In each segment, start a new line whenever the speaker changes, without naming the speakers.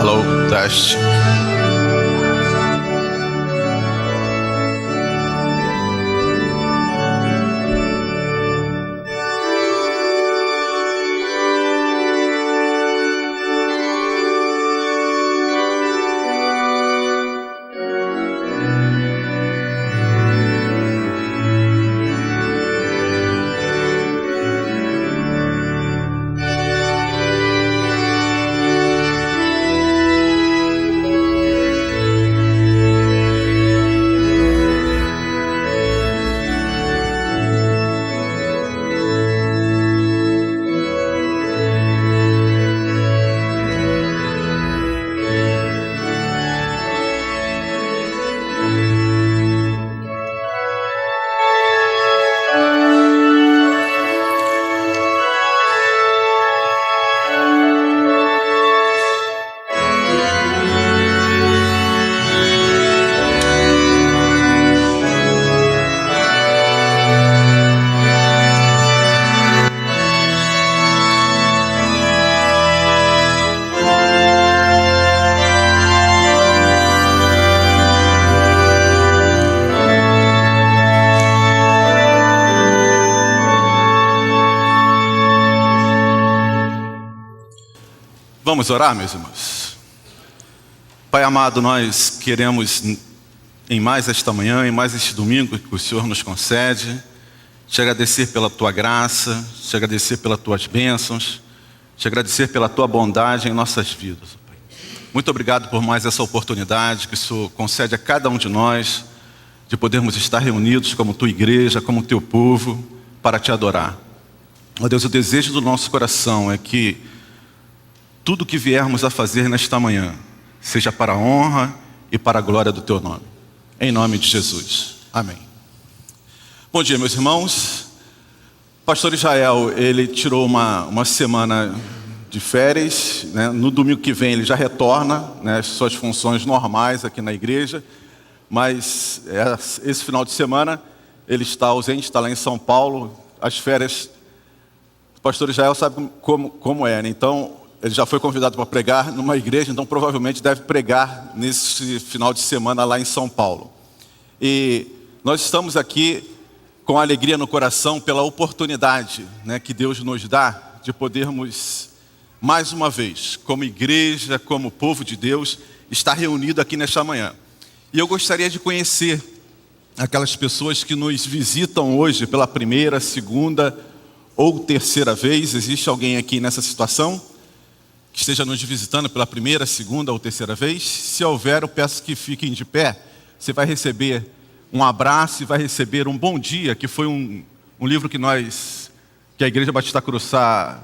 Alô, teste. Vamos orar, meus irmãos? Pai amado, nós queremos, em mais esta manhã, em mais este domingo que o Senhor nos concede, te agradecer pela Tua graça, te agradecer pelas Tuas bênçãos, te agradecer pela Tua bondade em nossas vidas. Pai. Muito obrigado por mais essa oportunidade que o Senhor concede a cada um de nós, de podermos estar reunidos como Tua igreja, como Teu povo, para Te adorar. Ó Deus, o desejo do nosso coração é que tudo que viermos a fazer nesta manhã seja para a honra e para a glória do Teu nome. Em nome de Jesus. Amém. Bom dia, meus irmãos. O pastor Israel, ele tirou uma semana de férias, né? No domingo que vem ele já retorna, né, às suas funções normais aqui na igreja. Mas esse final de semana ele está ausente, está lá em São Paulo. As férias, o pastor Israel sabe como é, né? Então, ele já foi convidado para pregar numa igreja, então provavelmente deve pregar nesse final de semana lá em São Paulo. E nós estamos aqui com alegria no coração pela oportunidade, né, que Deus nos dá de podermos, mais uma vez, como igreja, como povo de Deus, estar reunido aqui nesta manhã. E eu gostaria de conhecer aquelas pessoas que nos visitam hoje pela primeira, segunda ou terceira vez. Existe alguém aqui nessa situação que esteja nos visitando pela primeira, segunda ou terceira vez? Se houver, eu peço que fiquem de pé. Você vai receber um abraço e vai receber um bom dia, que foi um livro que a Igreja Batista Curuçá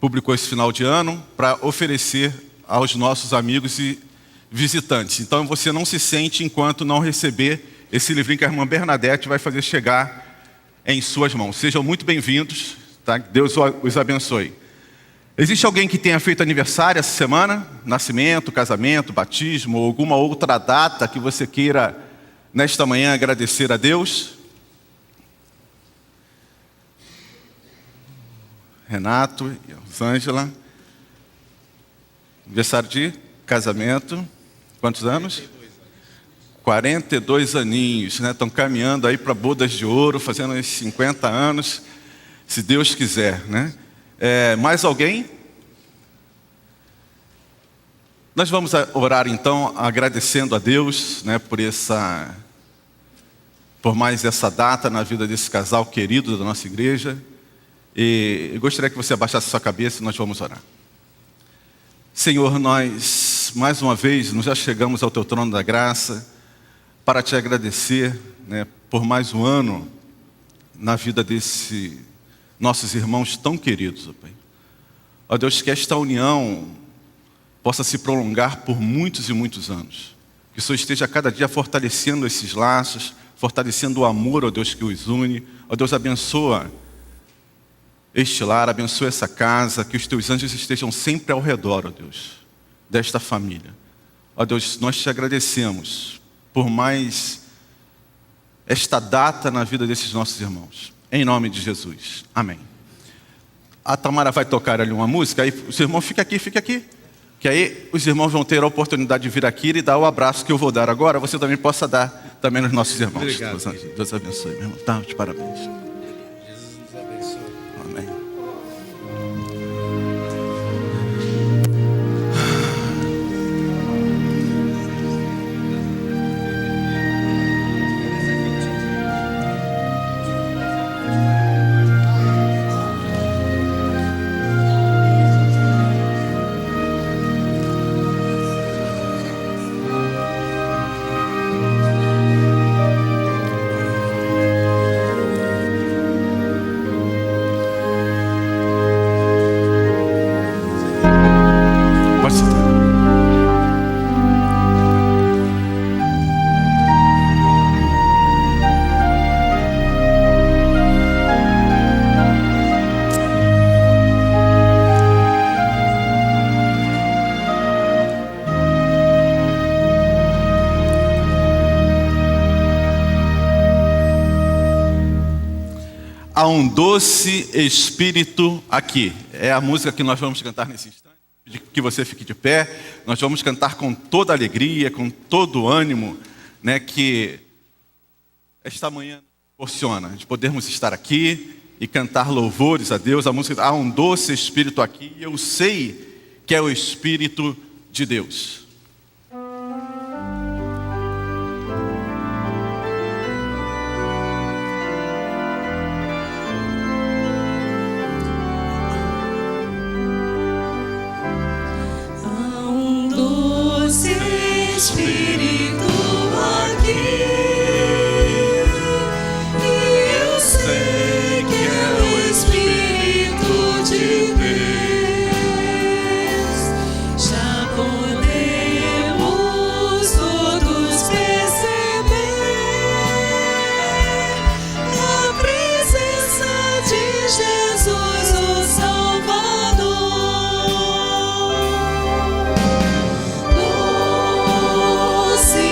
publicou esse final de ano, para oferecer aos nossos amigos e visitantes. Então você não se sente enquanto não receber esse livrinho que a irmã Bernadette vai fazer chegar em suas mãos. Sejam muito bem-vindos, tá? Deus os abençoe. Existe alguém que tenha feito aniversário essa semana? Nascimento, casamento, batismo ou alguma outra data que você queira, nesta manhã, agradecer a Deus? Renato e Rosângela. Aniversário de casamento. Quantos anos? 42 aninhos, né? Estão caminhando aí para bodas de ouro, fazendo uns 50 anos, se Deus quiser, né? Mais alguém? Nós vamos orar então agradecendo a Deus, né, por mais essa data na vida desse casal querido da nossa igreja. E eu gostaria que você abaixasse sua cabeça e nós vamos orar. Senhor, nós mais uma vez nós já chegamos ao Teu trono da graça para Te agradecer, né, por mais um ano na vida desses nossos irmãos tão queridos, ó Pai. Ó Deus, que esta união possa se prolongar por muitos e muitos anos. Que o Senhor esteja cada dia fortalecendo esses laços, fortalecendo o amor, ó Deus, que os une. Ó Deus, abençoa este lar, abençoa essa casa, que os Teus anjos estejam sempre ao redor, ó Deus, desta família. Ó Deus, nós Te agradecemos por mais esta data na vida desses nossos irmãos. Em nome de Jesus. Amém. A Tamara vai tocar ali uma música, aí o seu irmão fica aqui, Que aí os irmãos vão ter a oportunidade de vir aqui e dar o abraço que eu vou dar agora, você também possa dar também nos nossos irmãos.
Obrigado.
Deus abençoe, meu irmão. Tá, de parabéns.
Jesus nos abençoe.
Amém. Pode sentar. Há um doce espírito aqui. É a música que nós vamos cantar nesse instante. Que você fique de pé. Nós vamos cantar com toda alegria, com todo ânimo, né, que esta manhã proporciona de podermos estar aqui e cantar louvores a Deus. A música, há um doce espírito aqui, e eu sei que é o Espírito de Deus.
Há um doce Espírito aqui, e eu sei que é o Espírito de Deus. Já podemos todos perceber a presença de Jesus, o Salvador. Doce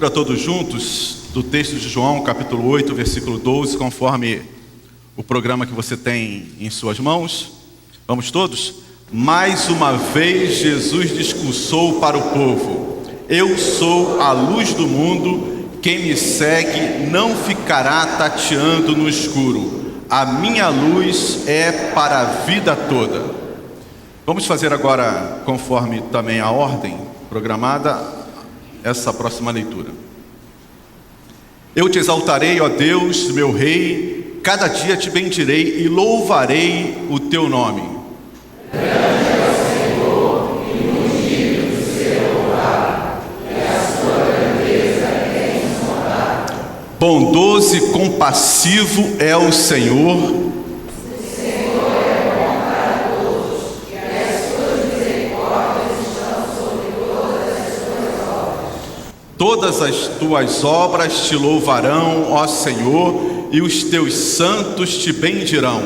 Para todos juntos, do texto de João, capítulo 8, versículo 12, conforme o programa que você tem em suas mãos. Vamos todos? Mais uma vez Jesus discursou para o povo: eu sou a luz do mundo, quem me segue não ficará tateando no escuro. A minha luz é para a vida toda. Vamos fazer agora, conforme também a ordem programada, essa próxima leitura. Eu te exaltarei, ó Deus, meu Rei, cada dia te bendirei e louvarei o teu nome. Grande é o Senhor e muito digno de ser louvado, e a sua grandeza é insondável. Bondoso e compassivo é o Senhor. Todas as tuas obras te louvarão, ó Senhor, e os teus santos te bendirão.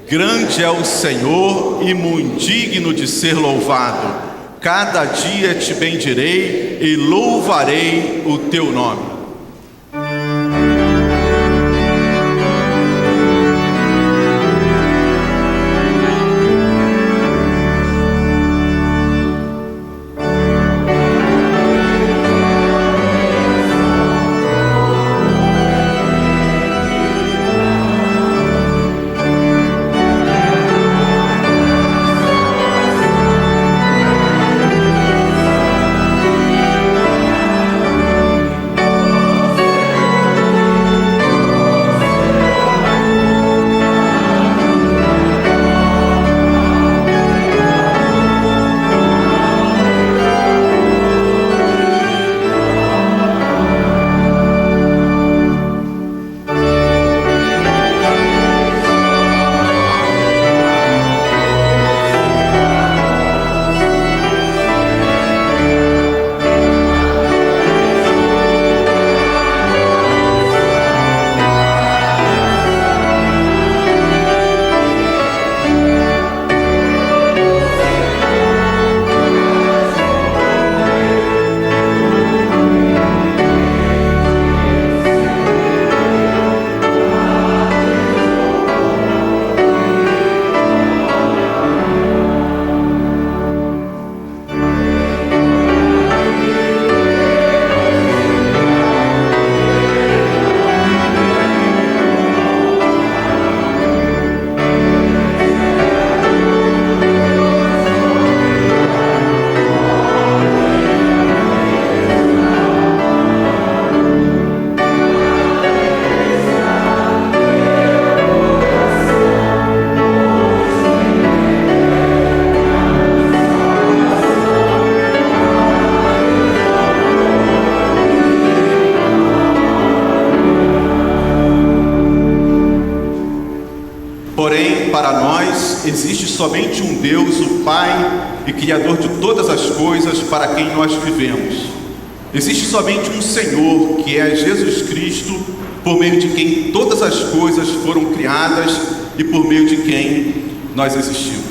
Grande é o Senhor e muito digno de ser louvado. Cada dia te bendirei e louvarei o teu nome. Existe somente um Deus, o Pai e Criador de todas as coisas, para quem nós vivemos. Existe somente um Senhor, que é Jesus Cristo, por meio de quem todas as coisas foram criadas e por meio de quem nós existimos.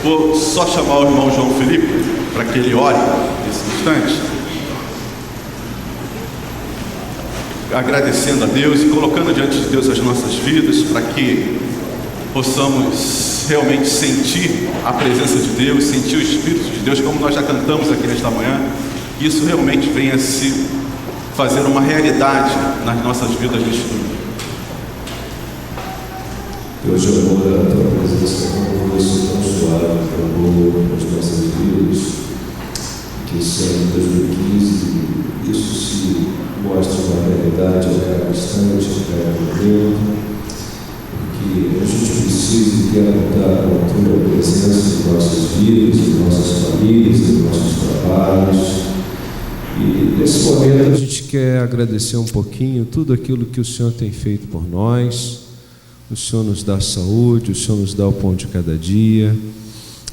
vou só chamar o irmão João Felipe para que ele ore nesse instante, agradecendo a Deus e colocando diante de Deus as nossas vidas para que possamos realmente sentir a presença de Deus, sentir o Espírito de Deus, como nós já cantamos aqui nesta manhã, que isso realmente venha se fazer uma realidade nas nossas vidas neste domingo.
Deus, o amor da tua presença conosco, tão suave, tão boa nas nossas vidas, que esse ano de 2015 isso se mostre uma realidade a cada instante, a cada momento, que a gente precisa e quer contar com a tua presença em nossas vidas, em nossas famílias, em nossos trabalhos. E nesse momento a gente quer agradecer um pouquinho tudo aquilo que o Senhor tem feito por nós. O Senhor nos dá saúde, o Senhor nos dá o pão de cada dia.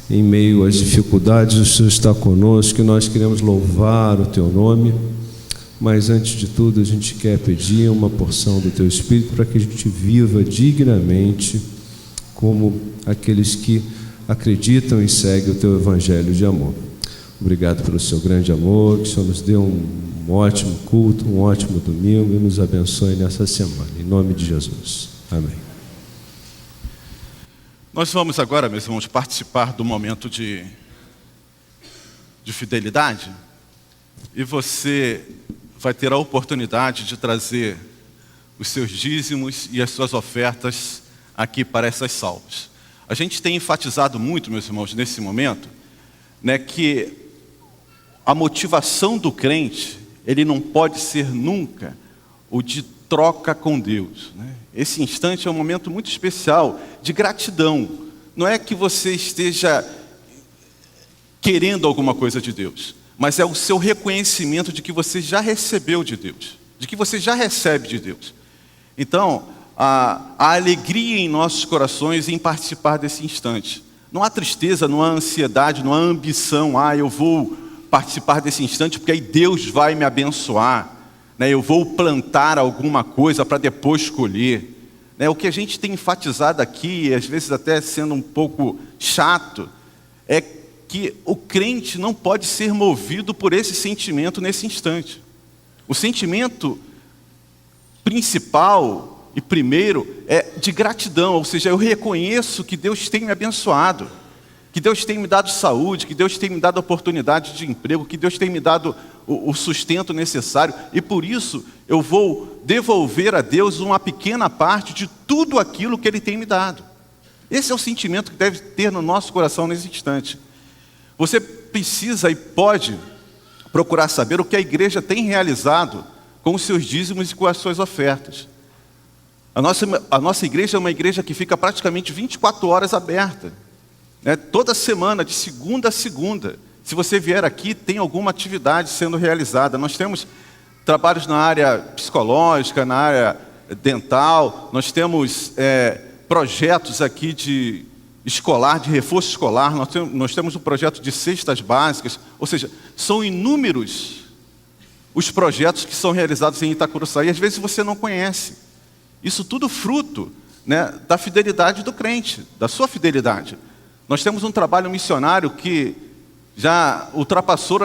Em meio às dificuldades, o Senhor está conosco e nós queremos louvar o teu nome. Mas antes de tudo, a gente quer pedir uma porção do teu Espírito para que a gente viva dignamente como aqueles que acreditam e seguem o teu evangelho de amor. Obrigado pelo seu grande amor, que o Senhor nos dê um ótimo culto, um ótimo domingo e nos abençoe nessa semana. Em nome de Jesus. Amém.
Nós vamos agora, meus irmãos, participar do momento de fidelidade. E você vai ter a oportunidade de trazer os seus dízimos e as suas ofertas aqui para essas salvas. A gente tem enfatizado muito, meus irmãos, nesse momento, né, que a motivação do crente, ele não pode ser nunca o de troca com Deus, né? Esse instante é um momento muito especial de gratidão. Não é que você esteja querendo alguma coisa de Deus, mas é o seu reconhecimento de que você já recebeu de Deus, de que você já recebe de Deus. Então, a alegria em nossos corações em participar desse instante. Não há tristeza, não há ansiedade, não há ambição. Eu vou participar desse instante porque aí Deus vai me abençoar, né? Eu vou plantar alguma coisa para depois colher, né? O que a gente tem enfatizado aqui, às vezes até sendo um pouco chato, é que o crente não pode ser movido por esse sentimento nesse instante. O sentimento principal e primeiro é de gratidão, ou seja, eu reconheço que Deus tem me abençoado, que Deus tem me dado saúde, que Deus tem me dado oportunidade de emprego, que Deus tem me dado o sustento necessário, e por isso eu vou devolver a Deus uma pequena parte de tudo aquilo que Ele tem me dado. Esse é o sentimento que deve ter no nosso coração nesse instante. Você precisa e pode procurar saber o que a igreja tem realizado com os seus dízimos e com as suas ofertas. A nossa igreja é uma igreja que fica praticamente 24 horas aberta, né? Toda semana, de segunda a segunda. Se você vier aqui, tem alguma atividade sendo realizada. Nós temos trabalhos na área psicológica, na área dental, nós temos projetos aqui de reforço escolar, nós temos um projeto de cestas básicas, ou seja, são inúmeros os projetos que são realizados em Itacuruçá, e às vezes você não conhece. Isso tudo fruto, né, da fidelidade do crente, da sua fidelidade. Nós temos um trabalho missionário que já ultrapassou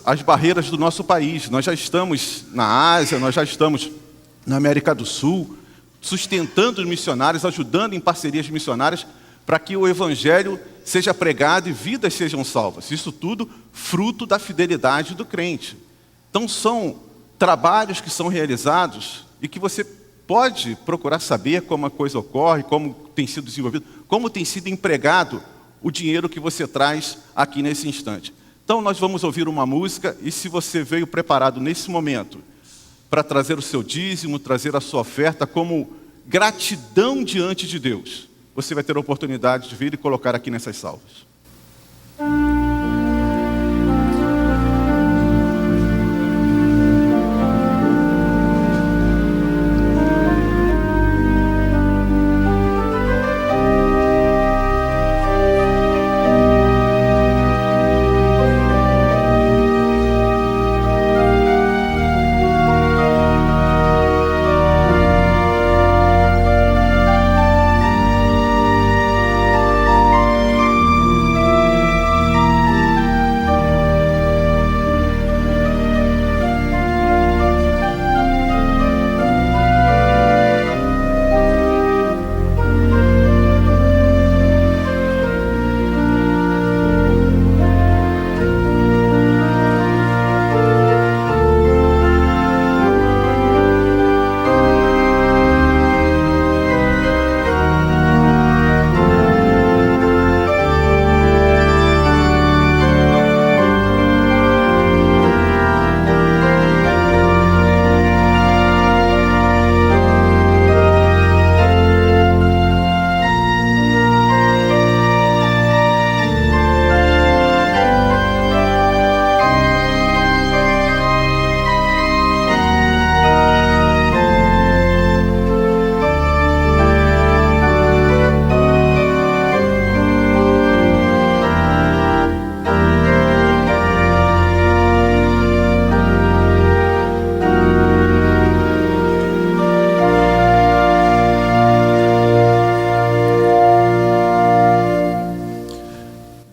as barreiras do nosso país. Nós já estamos na Ásia, nós já estamos na América do Sul, sustentando os missionários, ajudando em parcerias missionárias, para que o Evangelho seja pregado e vidas sejam salvas. Isso tudo fruto da fidelidade do crente. Então são trabalhos que são realizados e que você pode procurar saber como a coisa ocorre, como tem sido desenvolvido, como tem sido empregado o dinheiro que você traz aqui nesse instante. Então nós vamos ouvir uma música, e se você veio preparado nesse momento para trazer o seu dízimo, trazer a sua oferta como gratidão diante de Deus, você vai ter a oportunidade de vir e colocar aqui nessas salvas.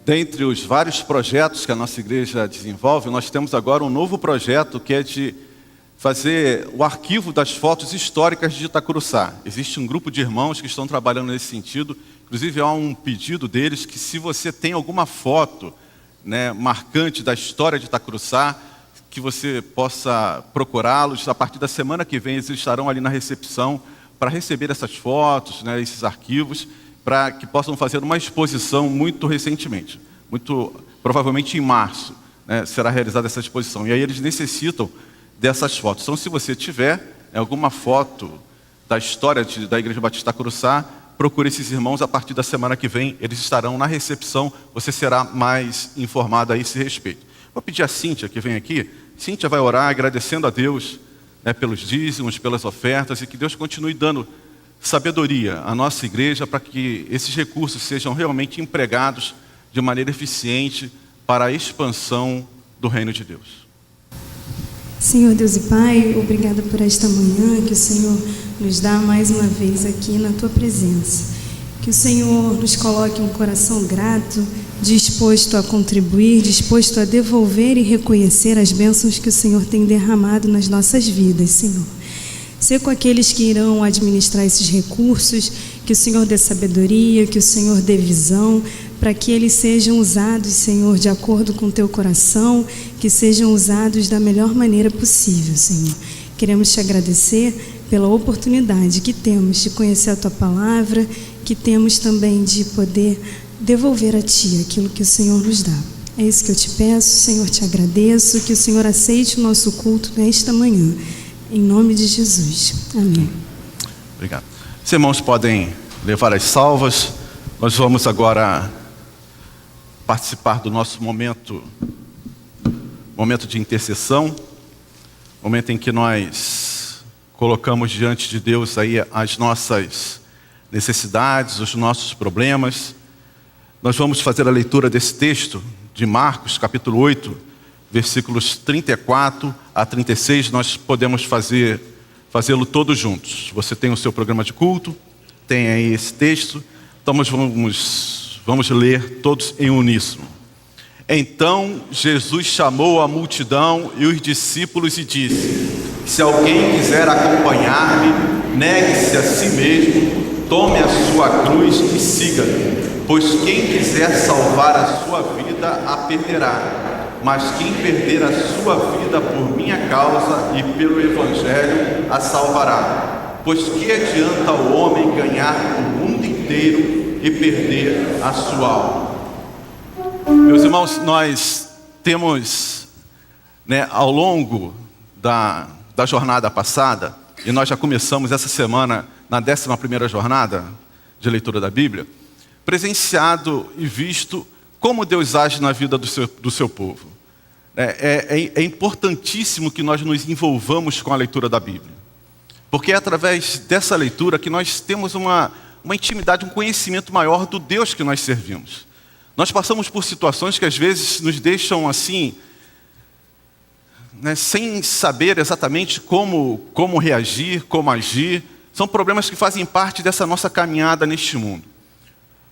dentre os vários projetos que a nossa igreja desenvolve, nós temos agora um novo projeto que é de fazer o arquivo das fotos históricas de Itacuruçá. Existe um grupo de irmãos que estão trabalhando nesse sentido. Inclusive, há um pedido deles que, se você tem alguma foto, né, marcante da história de Itacuruçá, que você possa procurá-los. A partir da semana que vem, eles estarão ali na recepção para receber essas fotos, né, esses arquivos, para que possam fazer uma exposição muito recentemente. Muito provavelmente em março, né, será realizada essa exposição. E aí eles necessitam dessas fotos. Então, se você tiver alguma foto da história da Igreja Batista Itacuruçá, procure esses irmãos. A partir da semana que vem, eles estarão na recepção. Você será mais informado a esse respeito. Vou pedir a Cíntia que vem aqui. Cíntia vai orar agradecendo a Deus, né, pelos dízimos, pelas ofertas, e que Deus continue dando sabedoria à nossa igreja para que esses recursos sejam realmente empregados de maneira eficiente para a expansão do reino de Deus.
Senhor Deus e Pai, obrigada por esta manhã que o Senhor nos dá mais uma vez aqui na Tua presença. Que o Senhor nos coloque um coração grato, disposto a contribuir, disposto a devolver e reconhecer as bênçãos que o Senhor tem derramado nas nossas vidas, Senhor. Ser com aqueles que irão administrar esses recursos, que o Senhor dê sabedoria, que o Senhor dê visão, para que eles sejam usados, Senhor, de acordo com o Teu coração, que sejam usados da melhor maneira possível, Senhor. Queremos Te agradecer pela oportunidade que temos de conhecer a Tua palavra, que temos também de poder devolver a Ti aquilo que o Senhor nos dá. É isso que eu Te peço, Senhor, Te agradeço, que o Senhor aceite o nosso culto nesta manhã. Em nome de Jesus. Amém.
Obrigado. Os irmãos podem levar as salvas. Nós vamos agora participar do nosso momento de intercessão, momento em que nós colocamos diante de Deus aí as nossas necessidades, os nossos problemas. Nós vamos fazer a leitura desse texto de Marcos, capítulo 8, versículos 34 a 36, nós podemos fazê-lo todos juntos. Você tem o seu programa de culto, tem aí esse texto, então nós vamos ler todos em uníssono. Então Jesus chamou a multidão e os discípulos e disse: se alguém quiser acompanhar-me, negue-se a si mesmo, tome a sua cruz e siga-me. Pois quem quiser salvar a sua vida, a perderá. Mas quem perder a sua vida por minha causa e pelo Evangelho, a salvará. Pois que adianta o homem ganhar o mundo inteiro e perder a sua alma? Meus irmãos, nós temos, né, ao longo da jornada passada, e nós já começamos essa semana na 11ª jornada de leitura da Bíblia, presenciado e visto como Deus age na vida do seu povo. É importantíssimo que nós nos envolvamos com a leitura da Bíblia, porque é através dessa leitura que nós temos uma intimidade, um conhecimento maior do Deus que nós servimos. Nós passamos por situações que às vezes nos deixam assim, né, sem saber exatamente como reagir, como agir. São problemas que fazem parte dessa nossa caminhada neste mundo.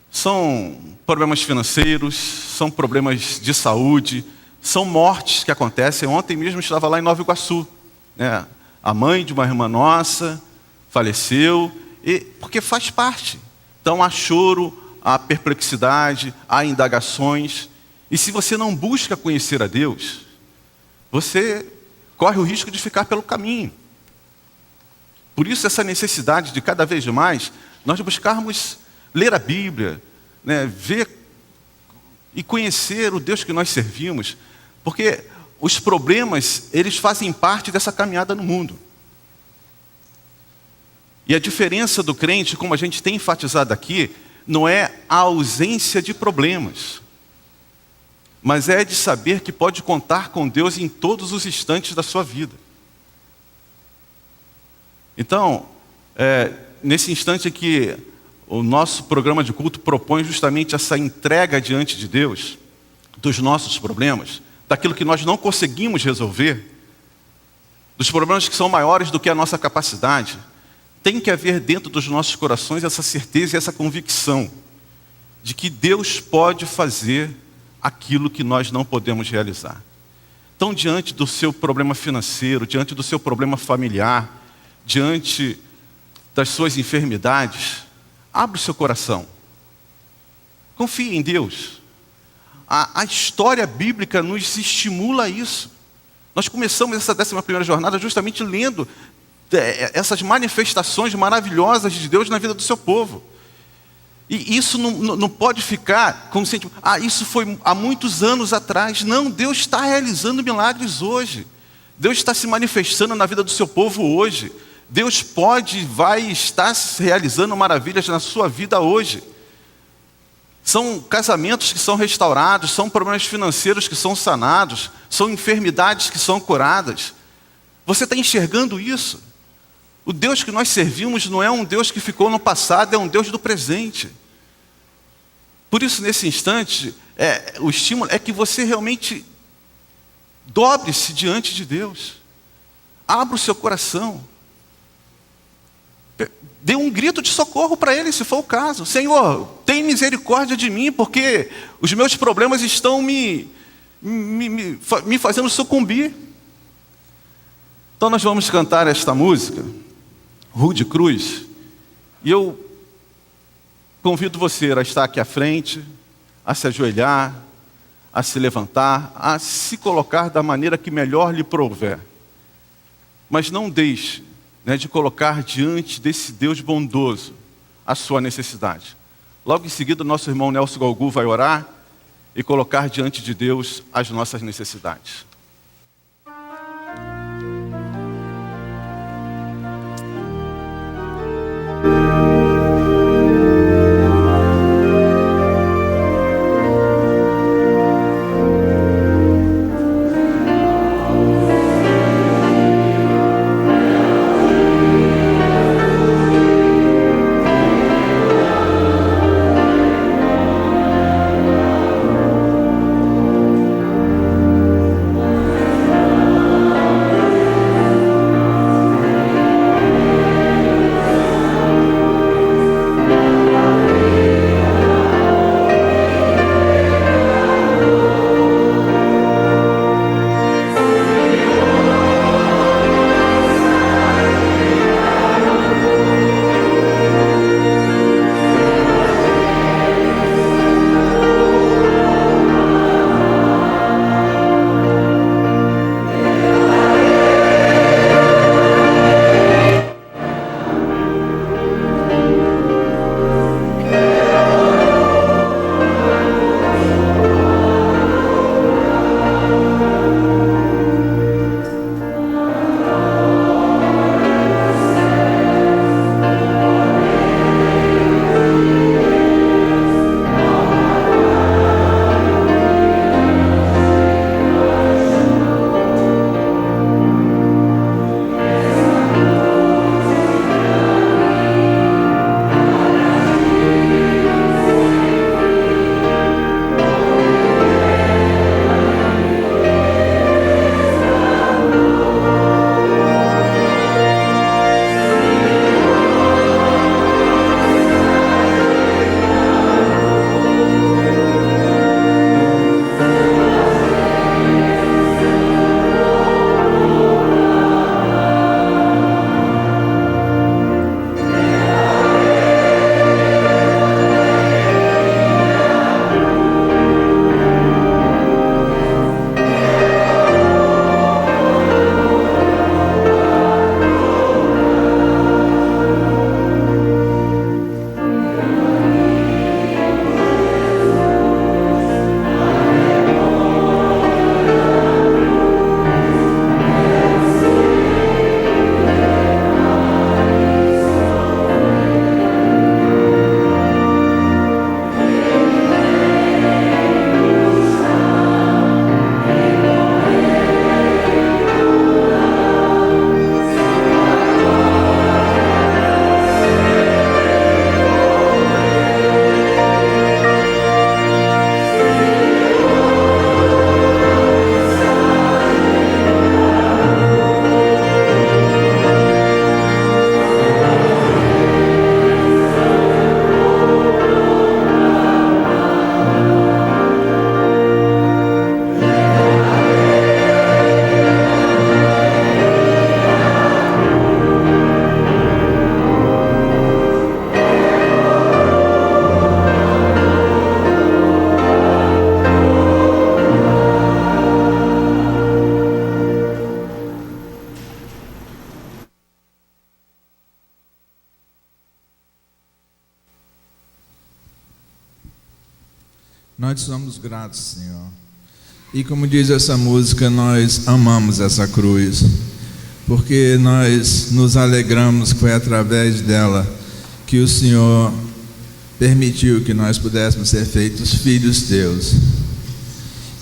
São problemas financeiros, são problemas de saúde, são mortes que acontecem. Ontem mesmo eu estava lá em Nova Iguaçu, né? A mãe de uma irmã nossa faleceu, porque faz parte. Então há choro, há perplexidade, há indagações. E se você não busca conhecer a Deus, você corre o risco de ficar pelo caminho. Por isso essa necessidade de cada vez mais nós buscarmos ler a Bíblia, né, ver e conhecer o Deus que nós servimos, porque os problemas, eles fazem parte dessa caminhada no mundo. E a diferença do crente, como a gente tem enfatizado aqui, não é a ausência de problemas, mas é de saber que pode contar com Deus em todos os instantes da sua vida. Então, nesse instante que o nosso programa de culto propõe justamente essa entrega diante de Deus dos nossos problemas, daquilo que nós não conseguimos resolver, dos problemas que são maiores do que a nossa capacidade, tem que haver dentro dos nossos corações essa certeza e essa convicção de que Deus pode fazer aquilo que nós não podemos realizar. Então, diante do seu problema financeiro, diante do seu problema familiar, diante das suas enfermidades, abra o seu coração. Confie em Deus. A história bíblica nos estimula a isso. Nós começamos essa 11ª jornada justamente lendo essas manifestações maravilhosas de Deus na vida do seu povo. E isso não pode ficar como se isso foi há muitos anos atrás. Não, Deus está realizando milagres hoje. Deus está se manifestando na vida do seu povo hoje. Deus vai estar realizando maravilhas na sua vida hoje. São casamentos que são restaurados, são problemas financeiros que são sanados, são enfermidades que são curadas. Você está enxergando isso? O Deus que nós servimos não é um Deus que ficou no passado, é um Deus do presente. Por isso, nesse instante, o estímulo é que você realmente dobre-se diante de Deus. Abra o seu coração. Dê um grito de socorro para Ele, se for o caso. Senhor, tem misericórdia de mim, porque os meus problemas estão me fazendo sucumbir. Então nós vamos cantar esta música, Rude Cruz, e eu convido você a estar aqui à frente, a se ajoelhar, a se levantar, a se colocar da maneira que melhor lhe prouver. Mas não deixe de colocar diante desse Deus bondoso a sua necessidade. Logo em seguida, o nosso irmão Nelson Galgu vai orar e colocar diante de Deus as nossas necessidades.
Nós somos gratos, Senhor. E como diz essa música, nós amamos essa cruz, porque nós nos alegramos que foi através dela que o Senhor permitiu que nós pudéssemos ser feitos filhos teus.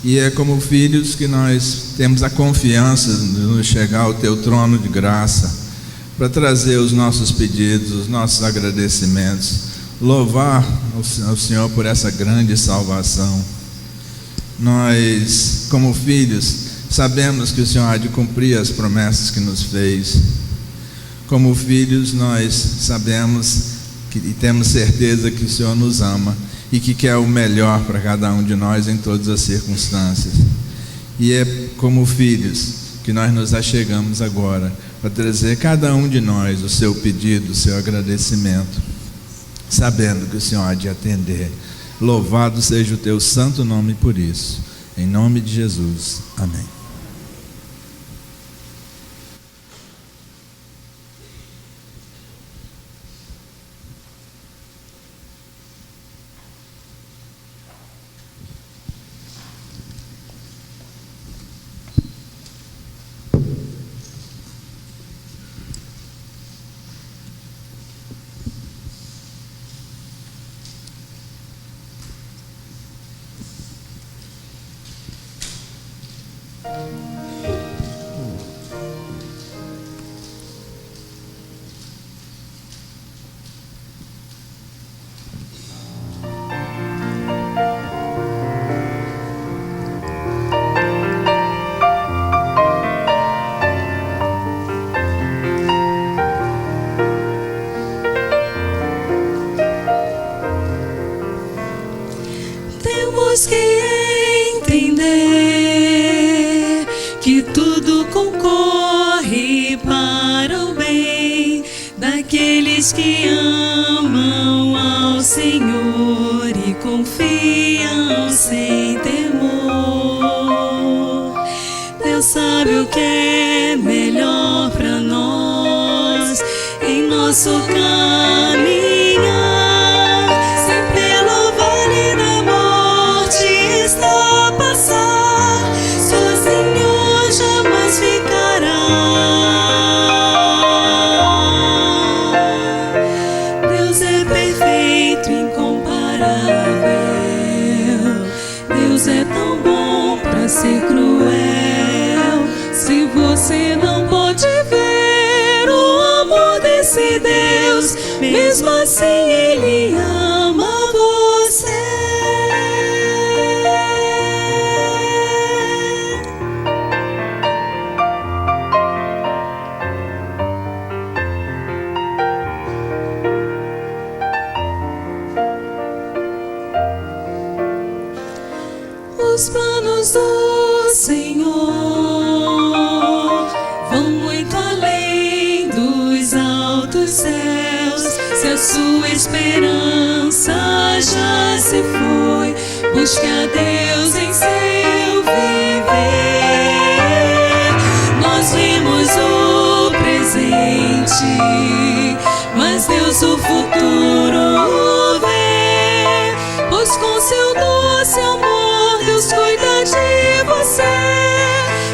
E é como filhos que nós temos a confiança de nos chegar ao teu trono de graça para trazer os nossos pedidos, os nossos agradecimentos, louvar ao Senhor por essa grande salvação. Nós, como filhos, sabemos que o Senhor há de cumprir as promessas que nos fez. Como filhos, nós sabemos e temos certeza que o Senhor nos ama e que quer o melhor para cada um de nós em todas as circunstâncias. E é como filhos que nós nos achegamos agora para trazer cada um de nós o seu pedido, o seu agradecimento, sabendo que o Senhor há de atender. Louvado seja o teu santo nome por isso. Em nome de Jesus. Amém.
Temos que entender que tudo concorre para o bem daqueles que amam ao Senhor e confiam sem temor. Deus sabe o que é melhor para nós em nosso caminhar. Ser cruel, se você não pode ver o amor desse Deus, mesmo assim Ele ama você. Os planos do Senhor vão muito além dos altos céus. Se a sua esperança já se foi, busque a Deus em seu viver. Nós vimos o presente, mas Deus o futuro vê, pois com seu doce amor Deus cuida de você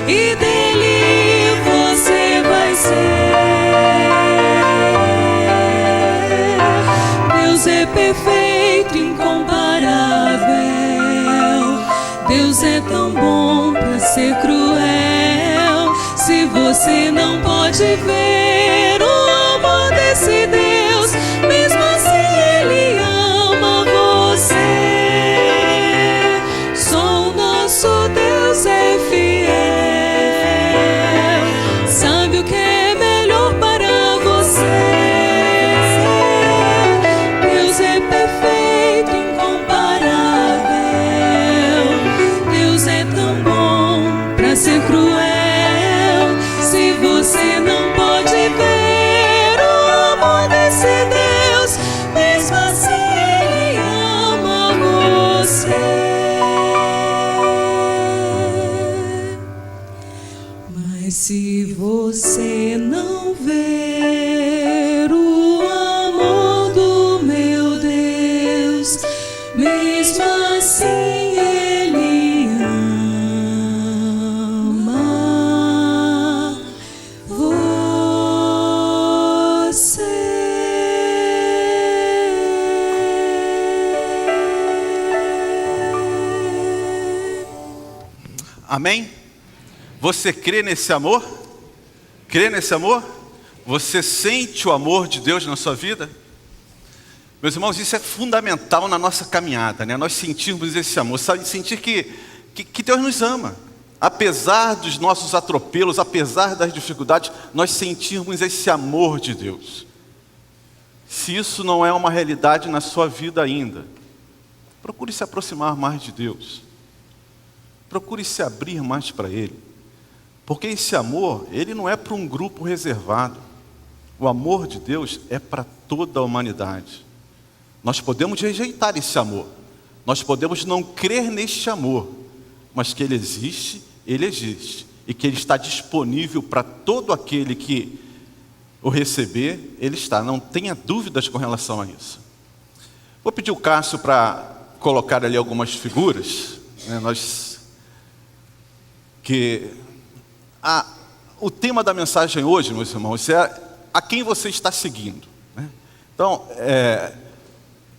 e dele você vai ser. Deus é perfeito, incomparável. Deus é tão bom pra ser cruel. Se você não pode ver o amor desse Deus, mesmo assim Ele ama você. Deus é fiel, sabe o que é melhor para você. Deus é perfeito, incomparável. Deus é tão bom para ser cruel. Se você não pode ver o amor desse Deus, mesmo assim Ele ama você. Se você não ver o amor do meu Deus, mesmo assim
Amém? Você crê nesse amor? Crê nesse amor? Você sente o amor de Deus na sua vida? Meus irmãos, isso é fundamental na nossa caminhada, né? Nós sentirmos esse amor, sabe? Sentir que Deus nos ama. Apesar dos nossos atropelos, apesar das dificuldades, nós sentirmos esse amor de Deus. Se isso não é uma realidade na sua vida ainda, procure se aproximar mais de Deus. Procure se abrir mais para Ele. Porque esse amor, ele não é para um grupo reservado. O amor de Deus é para toda a humanidade. Nós podemos rejeitar esse amor. Nós podemos não crer neste amor. Mas que ele existe. E que ele está disponível para todo aquele que o receber, ele está. Não tenha dúvidas com relação a isso. Vou pedir o Cássio para colocar ali algumas figuras, né? O tema da mensagem hoje, meus irmãos, é a quem você está seguindo, né? Então,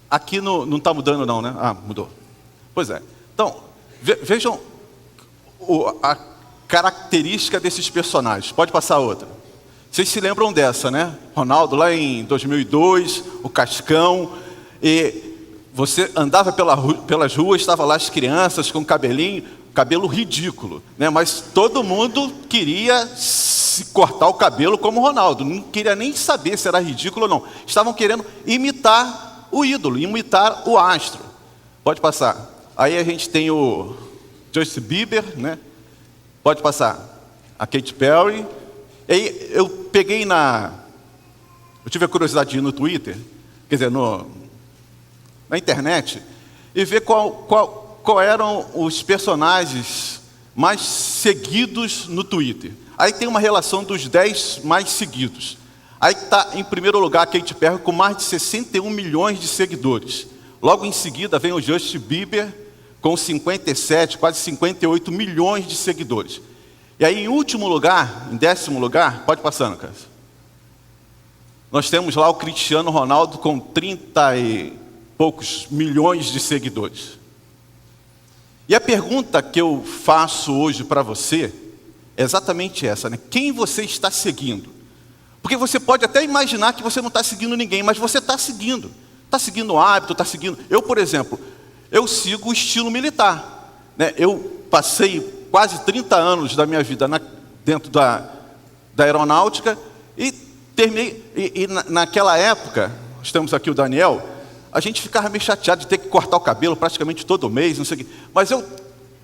aqui não está mudando não, né? Mudou. Pois é. Então, vejam a característica desses personagens. Pode passar outra. Vocês se lembram dessa, né? Ronaldo, lá em 2002, o Cascão, e você andava pelas ruas, estava lá as crianças com cabelo ridículo, né? Mas todo mundo queria se cortar o cabelo como o Ronaldo, não queria nem saber se era ridículo ou não. Estavam querendo imitar o ídolo, imitar o astro. Pode passar. Aí a gente tem o Justin Bieber, né? Pode passar. A Katy Perry. E aí eu peguei eu tive a curiosidade de ir no Twitter, quer dizer, na internet, e ver qual eram os personagens mais seguidos no Twitter. Aí tem uma relação dos 10 mais seguidos. Aí está em primeiro lugar a Katy Perry com mais de 61 milhões de seguidores. Logo em seguida vem o Justin Bieber com 57, quase 58 milhões de seguidores. E aí em último lugar, em 10º lugar, pode passar, Cássio. Nós temos lá o Cristiano Ronaldo com 30 e poucos milhões de seguidores. E a pergunta que eu faço hoje para você é exatamente essa, né? Quem você está seguindo? Porque você pode até imaginar que você não está seguindo ninguém, mas você está seguindo. Está seguindo o hábito, está seguindo... Eu, por exemplo, eu sigo o estilo militar, né? Eu passei quase 30 anos da minha vida dentro da aeronáutica e terminei... E naquela época, nós temos aqui o Daniel... A gente ficava meio chateado de ter que cortar o cabelo praticamente todo mês, não sei o quê. Mas eu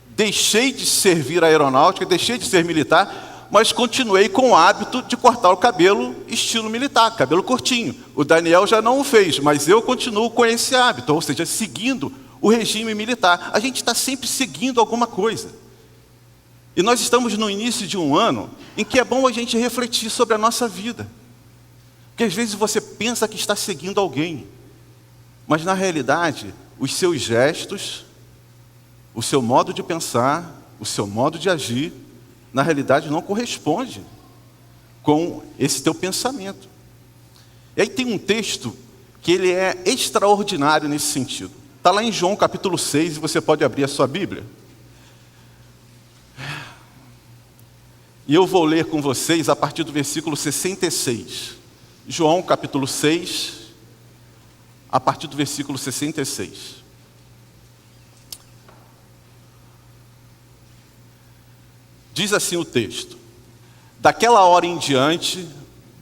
deixei de servir a aeronáutica, deixei de ser militar, mas continuei com o hábito de cortar o cabelo estilo militar, cabelo curtinho. O Daniel já não o fez, mas eu continuo com esse hábito, ou seja, seguindo o regime militar. A gente está sempre seguindo alguma coisa. E nós estamos no início de um ano em que é bom a gente refletir sobre a nossa vida. Porque às vezes você pensa que está seguindo alguém, mas na realidade, os seus gestos, o seu modo de pensar, o seu modo de agir, na realidade não corresponde com esse teu pensamento. E aí tem um texto que ele é extraordinário nesse sentido. Está lá em João capítulo 6, e você pode abrir a sua Bíblia. E eu vou ler com vocês a partir do versículo 66. João capítulo 6, a partir do versículo 66. Diz assim o texto: daquela hora em diante,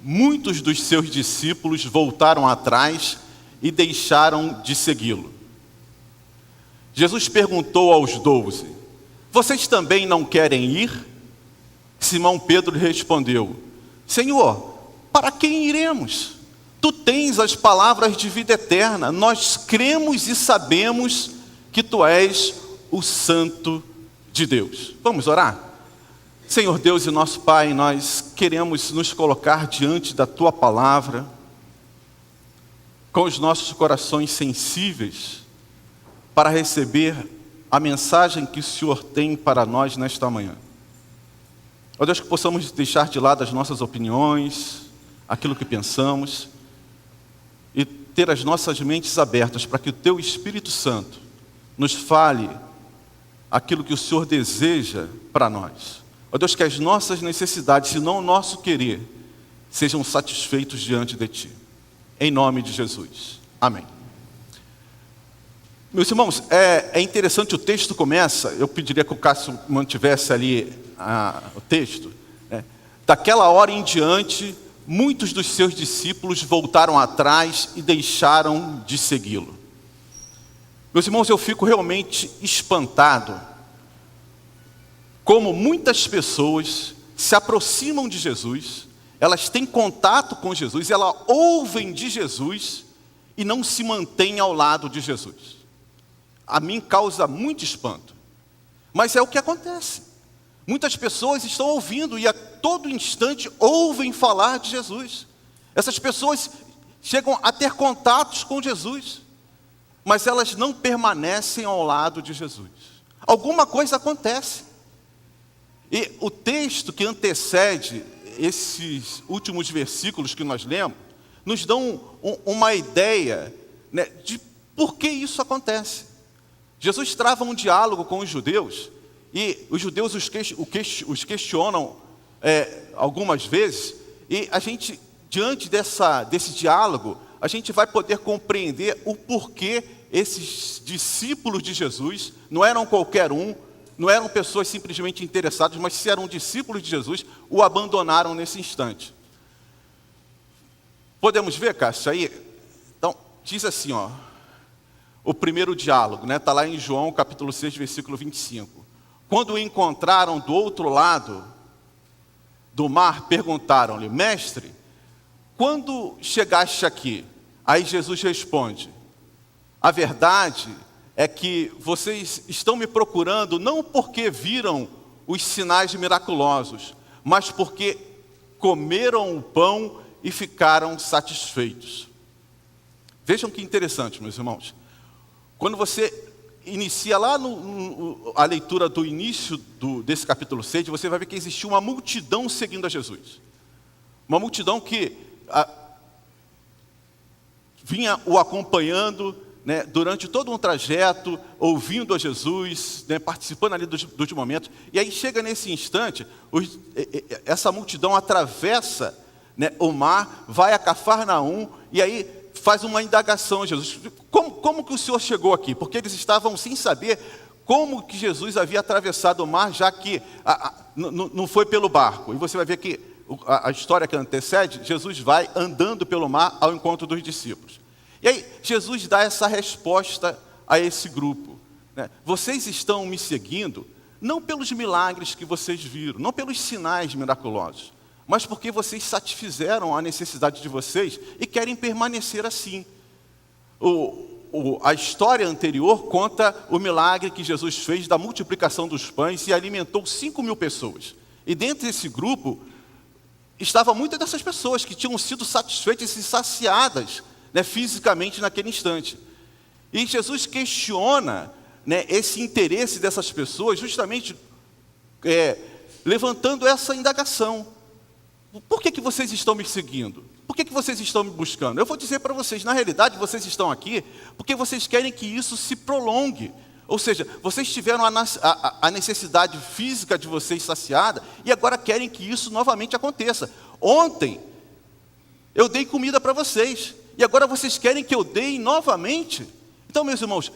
muitos dos seus discípulos voltaram atrás e deixaram de segui-lo. Jesus perguntou aos 12: vocês também não querem ir? Simão Pedro respondeu: Senhor, para quem iremos? Tu tens as palavras de vida eterna. Nós cremos e sabemos que Tu és o Santo de Deus. Vamos orar? Senhor Deus e nosso Pai, nós queremos nos colocar diante da Tua palavra, com os nossos corações sensíveis, para receber a mensagem que o Senhor tem para nós nesta manhã. Ó Deus, que possamos deixar de lado as nossas opiniões, aquilo que pensamos, e ter as nossas mentes abertas para que o Teu Espírito Santo nos fale aquilo que o Senhor deseja para nós. Ó Deus, que as nossas necessidades, se não o nosso querer, sejam satisfeitos diante de Ti. Em nome de Jesus. Amém. Meus irmãos, é interessante, o texto começa, eu pediria que o Cássio mantivesse ali o texto, né? Daquela hora em diante, muitos dos seus discípulos voltaram atrás e deixaram de segui-lo. Meus irmãos, eu fico realmente espantado como muitas pessoas se aproximam de Jesus, elas têm contato com Jesus, elas ouvem de Jesus e não se mantêm ao lado de Jesus. A mim causa muito espanto, mas é o que acontece. Muitas pessoas estão ouvindo e a todo instante ouvem falar de Jesus. Essas pessoas chegam a ter contatos com Jesus, mas elas não permanecem ao lado de Jesus. Alguma coisa acontece. E o texto que antecede esses últimos versículos que nós lemos, nos dão uma ideia, né, de por que isso acontece. Jesus trava um diálogo com os judeus, e os judeus os questionam algumas vezes, e a gente, diante desse diálogo, a gente vai poder compreender o porquê esses discípulos de Jesus, não eram qualquer um, não eram pessoas simplesmente interessadas, mas se eram discípulos de Jesus, o abandonaram nesse instante. Podemos ver, Cássio, aí? Então, diz assim, ó, o primeiro diálogo, né? Está lá em João, capítulo 6, versículo 25. Quando o encontraram do outro lado do mar, perguntaram-lhe: Mestre, quando chegaste aqui? Aí Jesus responde: a verdade é que vocês estão me procurando não porque viram os sinais miraculosos, mas porque comeram o pão e ficaram satisfeitos. Vejam que interessante, meus irmãos. Quando você inicia lá a leitura do início desse capítulo 6, você vai ver que existia uma multidão seguindo a Jesus. Uma multidão que vinha o acompanhando, né, durante todo um trajeto, ouvindo a Jesus, né, participando ali dos momentos. E aí chega nesse instante, essa multidão atravessa, né, o mar, vai a Cafarnaum, e aí faz uma indagação a Jesus. Como que o Senhor chegou aqui? Porque eles estavam sem saber como que Jesus havia atravessado o mar, já que não foi pelo barco. E você vai ver que a história que antecede, Jesus vai andando pelo mar ao encontro dos discípulos. E aí, Jesus dá essa resposta a esse grupo, né? Vocês estão me seguindo, não pelos milagres que vocês viram, não pelos sinais miraculosos, mas porque vocês satisfizeram a necessidade de vocês e querem permanecer assim. A história anterior conta o milagre que Jesus fez da multiplicação dos pães e alimentou 5.000 pessoas. E dentro desse grupo, estavam muitas dessas pessoas que tinham sido satisfeitas e saciadas, né, fisicamente naquele instante. E Jesus questiona, né, esse interesse dessas pessoas, justamente levantando essa indagação. Por que vocês estão me seguindo? Por que vocês estão me buscando? Eu vou dizer para vocês, na realidade vocês estão aqui porque vocês querem que isso se prolongue. Ou seja, vocês tiveram a necessidade física de vocês saciada e agora querem que isso novamente aconteça. Ontem eu dei comida para vocês e agora vocês querem que eu dê novamente? Então, meus irmãos,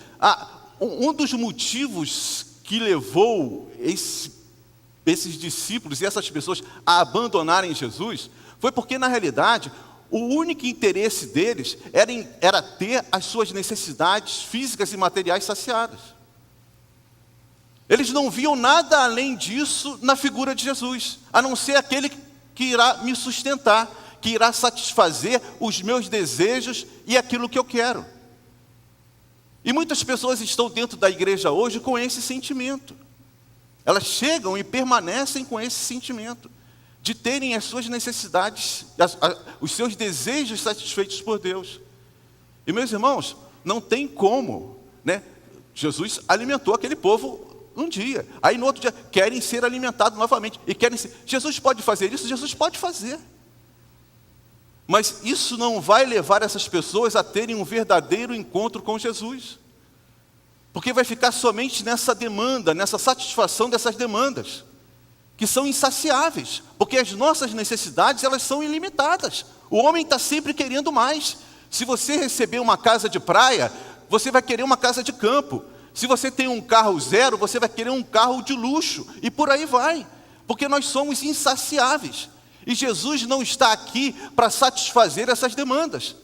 um dos motivos que levou esses discípulos e essas pessoas a abandonarem Jesus foi porque, na realidade, o único interesse deles era ter as suas necessidades físicas e materiais saciadas. Eles não viam nada além disso na figura de Jesus, a não ser aquele que irá me sustentar, que irá satisfazer os meus desejos e aquilo que eu quero. E muitas pessoas estão dentro da igreja hoje com esse sentimento. Elas chegam e permanecem com esse sentimento de terem as suas necessidades, os seus desejos satisfeitos por Deus. E, meus irmãos, não tem como, né? Jesus alimentou aquele povo um dia, aí no outro dia querem ser alimentados novamente e querem ser. Jesus pode fazer isso? Jesus pode fazer, mas isso não vai levar essas pessoas a terem um verdadeiro encontro com Jesus, Porque vai ficar somente nessa demanda, nessa satisfação dessas demandas, que são insaciáveis, porque as nossas necessidades, elas são ilimitadas. O homem está sempre querendo mais. Se você receber uma casa de praia, você vai querer uma casa de campo. Se você tem um carro zero, você vai querer um carro de luxo, e por aí vai, porque nós somos insaciáveis. E Jesus não está aqui para satisfazer essas demandas.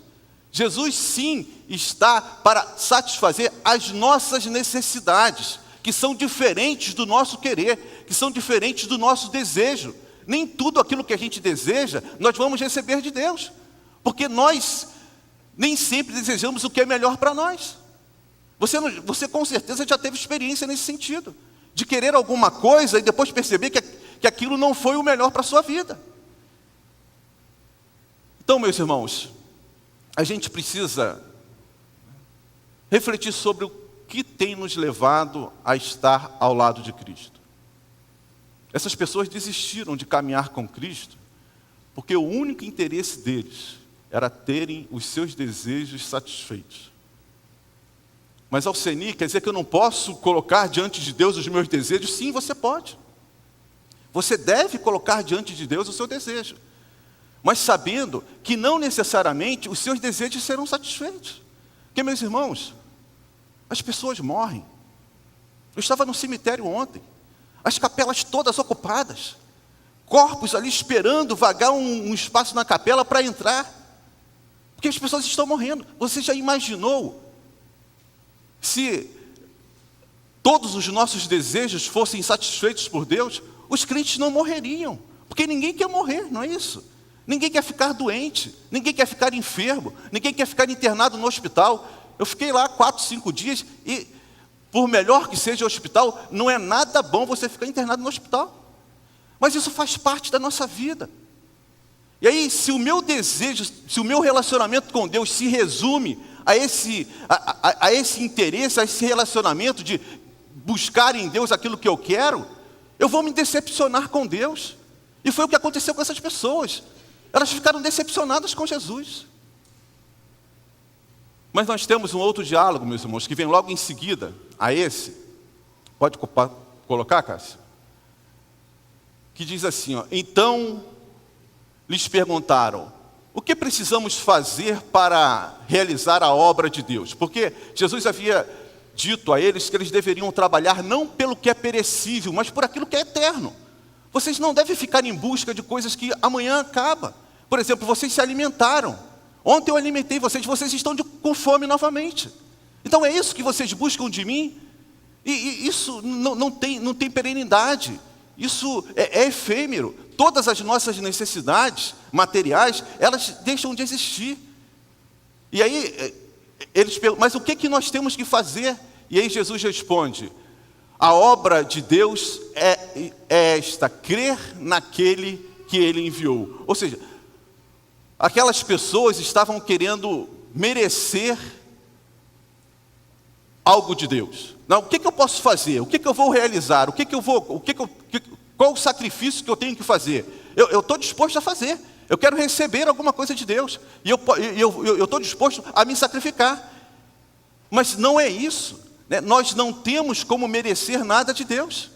Jesus sim está para satisfazer as nossas necessidades, que são diferentes do nosso querer, que são diferentes do nosso desejo. Nem tudo aquilo que a gente deseja, nós vamos receber de Deus, porque nós nem sempre desejamos o que é melhor para nós. Você com certeza já teve experiência nesse sentido, de querer alguma coisa e depois perceber que aquilo não foi o melhor para a sua vida. Então, meus irmãos, a gente precisa refletir sobre o que tem nos levado a estar ao lado de Cristo. Essas pessoas desistiram de caminhar com Cristo porque o único interesse deles era terem os seus desejos satisfeitos. Mas Alceni, quer dizer que eu não posso colocar diante de Deus os meus desejos? Sim, você pode. Você deve colocar diante de Deus o seu desejo, mas sabendo que não necessariamente os seus desejos serão satisfeitos. Porque, meus irmãos, as pessoas morrem. Eu estava no cemitério ontem, as capelas todas ocupadas, corpos ali esperando vagar um espaço na capela para entrar, porque as pessoas estão morrendo. Você já imaginou se todos os nossos desejos fossem satisfeitos por Deus? Os crentes não morreriam, porque ninguém quer morrer, não é isso? Ninguém quer ficar doente, ninguém quer ficar enfermo, ninguém quer ficar internado no hospital. Eu fiquei lá 4, 5 dias e, por melhor que seja o hospital, não é nada bom você ficar internado no hospital. Mas isso faz parte da nossa vida. E aí, se o meu desejo, se o meu relacionamento com Deus se resume a esse interesse, a esse relacionamento de buscar em Deus aquilo que eu quero, eu vou me decepcionar com Deus. E foi o que aconteceu com essas pessoas. Elas ficaram decepcionadas com Jesus. Mas nós temos um outro diálogo, meus irmãos, que vem logo em seguida a esse. Pode colocar, Cássio? Que diz assim, ó: então lhes perguntaram, o que precisamos fazer para realizar a obra de Deus? Porque Jesus havia dito a eles que eles deveriam trabalhar não pelo que é perecível, mas por aquilo que é eterno. Vocês não devem ficar em busca de coisas que amanhã acabam. Por exemplo, vocês se alimentaram. Ontem eu alimentei vocês estão com fome novamente. Então é isso que vocês buscam de mim? E isso não tem perenidade. Isso é efêmero. Todas as nossas necessidades materiais, elas deixam de existir. E aí, eles perguntam, mas o que nós temos que fazer? E aí Jesus responde, a obra de Deus é esta, crer naquele que Ele enviou. Ou seja, aquelas pessoas estavam querendo merecer algo de Deus. Não, o que eu posso fazer? O que eu vou realizar? Qual o sacrifício que eu tenho que fazer? Eu estou disposto a fazer. Eu quero receber alguma coisa de Deus. E eu estou disposto a me sacrificar. Mas não é isso, né? Nós não temos como merecer nada de Deus.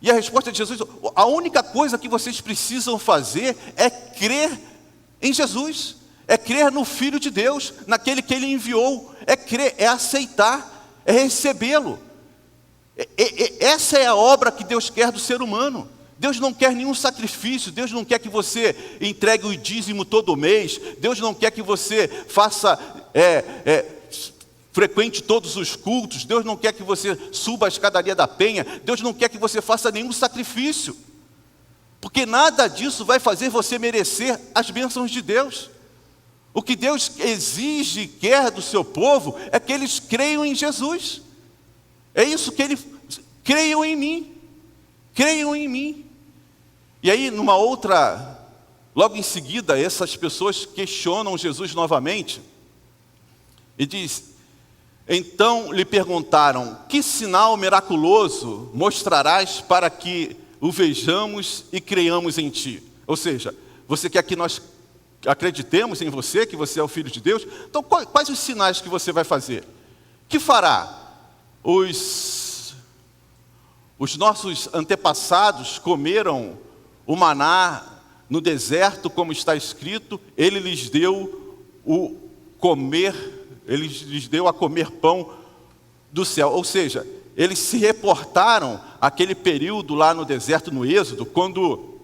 E a resposta de Jesus, a única coisa que vocês precisam fazer é crer em Jesus. É crer no Filho de Deus, naquele que Ele enviou. É crer, é aceitar, é recebê-lo. Essa é a obra que Deus quer do ser humano. Deus não quer nenhum sacrifício. Deus não quer que você entregue o dízimo todo mês. Deus não quer que você faça frequente todos os cultos. Deus não quer que você suba a escadaria da penha. Deus não quer que você faça nenhum sacrifício, porque nada disso vai fazer você merecer as bênçãos de Deus. O que Deus exige e quer do seu povo é que eles creiam em Jesus. É isso que Ele... Creiam em mim. Creiam em mim. E aí, numa outra... Logo em seguida, essas pessoas questionam Jesus novamente. E diz... Então lhe perguntaram, que sinal miraculoso mostrarás para que o vejamos e creiamos em ti? Ou seja, você quer que nós acreditemos em você, que você é o Filho de Deus? Então quais os sinais que você vai fazer? Que fará? os nossos antepassados comeram o maná no deserto, como está escrito, ele lhes deu a comer pão do céu. Ou seja, eles se reportaram àquele período lá no deserto, no Êxodo, quando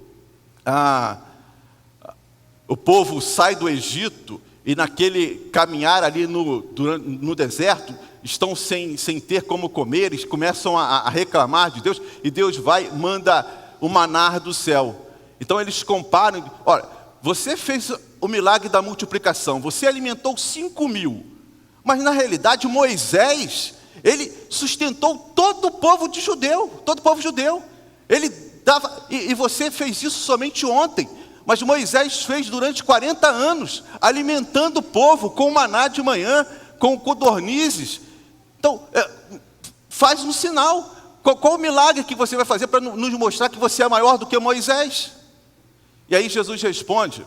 o povo sai do Egito e naquele caminhar ali no deserto, estão sem ter como comer, eles começam a reclamar de Deus, e Deus manda o maná do céu. Então eles comparam, olha, você fez o milagre da multiplicação, você alimentou 5.000, mas na realidade Moisés, ele sustentou todo o povo judeu, ele dava, e você fez isso somente ontem, mas Moisés fez durante 40 anos, alimentando o povo com maná de manhã, com codornizes. Então, faz um sinal. Qual o milagre que você vai fazer para nos mostrar que você é maior do que Moisés? E aí Jesus responde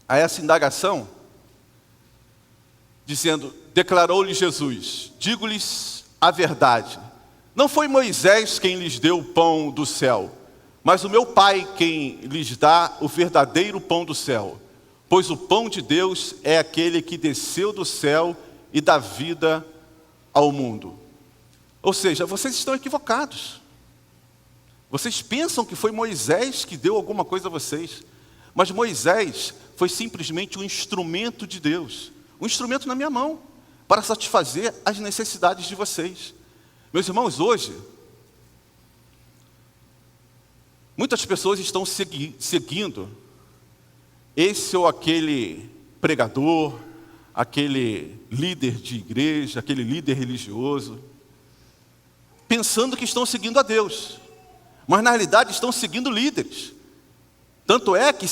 a essa indagação, dizendo, declarou-lhe Jesus, digo-lhes a verdade, não foi Moisés quem lhes deu o pão do céu, mas o meu Pai quem lhes dá o verdadeiro pão do céu, pois o pão de Deus é aquele que desceu do céu e dá vida ao mundo. Ou seja, vocês estão equivocados. Vocês pensam que foi Moisés que deu alguma coisa a vocês, mas Moisés foi simplesmente um instrumento de Deus, um instrumento na minha mão, para satisfazer as necessidades de vocês. Meus irmãos, hoje, muitas pessoas estão seguindo esse ou aquele pregador, aquele líder de igreja, aquele líder religioso, pensando que estão seguindo a Deus, mas na realidade estão seguindo líderes. Tanto é que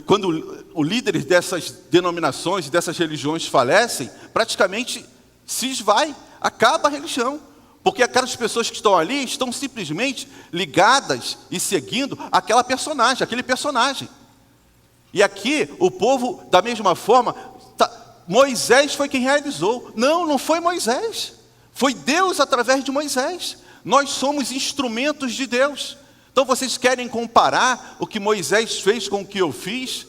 quando os líderes dessas denominações, dessas religiões falecem, praticamente se esvai, acaba a religião, porque aquelas pessoas que estão ali estão simplesmente ligadas e seguindo aquele personagem. E aqui o povo, da mesma forma, Moisés foi quem realizou. Não foi Moisés, foi Deus através de Moisés. Nós somos instrumentos de Deus. Então vocês querem comparar o que Moisés fez com o que eu fiz?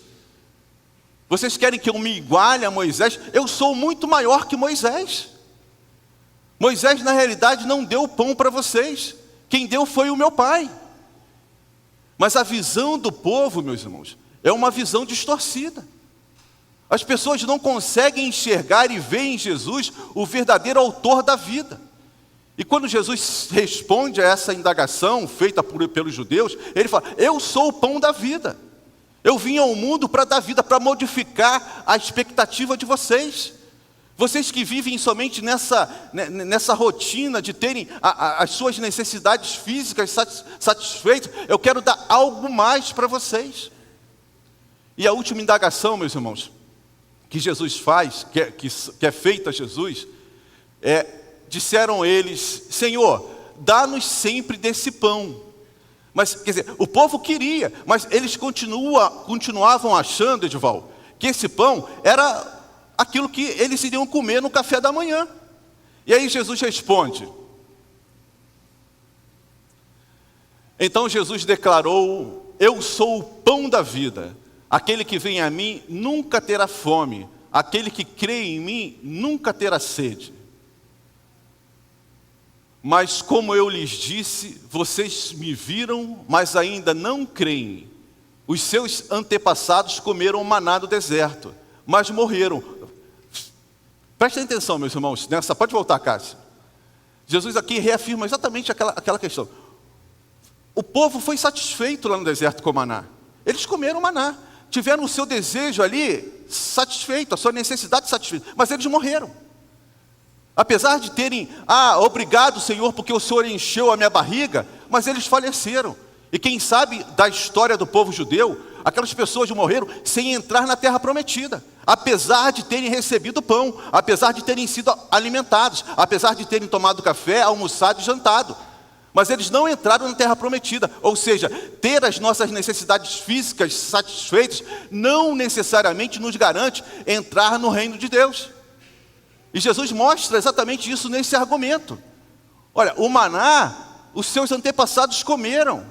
Vocês querem que eu me iguale a Moisés? Eu sou muito maior que Moisés. Moisés na realidade não deu o pão para vocês, quem deu foi o meu Pai. Mas a visão do povo, meus irmãos, é uma visão distorcida. As pessoas não conseguem enxergar e ver em Jesus o verdadeiro autor da vida. E quando Jesus responde a essa indagação feita pelos judeus, ele fala, eu sou o pão da vida. Eu vim ao mundo para dar vida, para modificar a expectativa de vocês. Vocês que vivem somente nessa rotina de terem as suas necessidades físicas satisfeitas, eu quero dar algo mais para vocês. E a última indagação, meus irmãos, que Jesus faz, que é feita a Jesus, disseram eles, Senhor, dá-nos sempre desse pão. Mas, quer dizer, o povo queria, mas eles continuavam achando, Edival, que esse pão era aquilo que eles iriam comer no café da manhã. E aí Jesus responde. Então Jesus declarou, eu sou o pão da vida. Aquele que vem a mim nunca terá fome. Aquele que crê em mim nunca terá sede. Mas como eu lhes disse, vocês me viram, mas ainda não creem. Os seus antepassados comeram maná do deserto, mas morreram. Prestem atenção, meus irmãos, pode voltar, Cássio. Jesus aqui reafirma exatamente aquela questão. O povo foi satisfeito lá no deserto com maná. Eles comeram maná, tiveram o seu desejo ali satisfeito, a sua necessidade satisfeita, mas eles morreram. Apesar de terem, obrigado Senhor, porque o Senhor encheu a minha barriga, mas eles faleceram. E quem sabe da história do povo judeu, aquelas pessoas morreram sem entrar na terra prometida, apesar de terem recebido pão, apesar de terem sido alimentados, apesar de terem tomado café, almoçado e jantado. Mas eles não entraram na terra prometida, ou seja, ter as nossas necessidades físicas satisfeitas não necessariamente nos garante entrar no reino de Deus. E Jesus mostra exatamente isso nesse argumento. Olha, o maná, os seus antepassados comeram.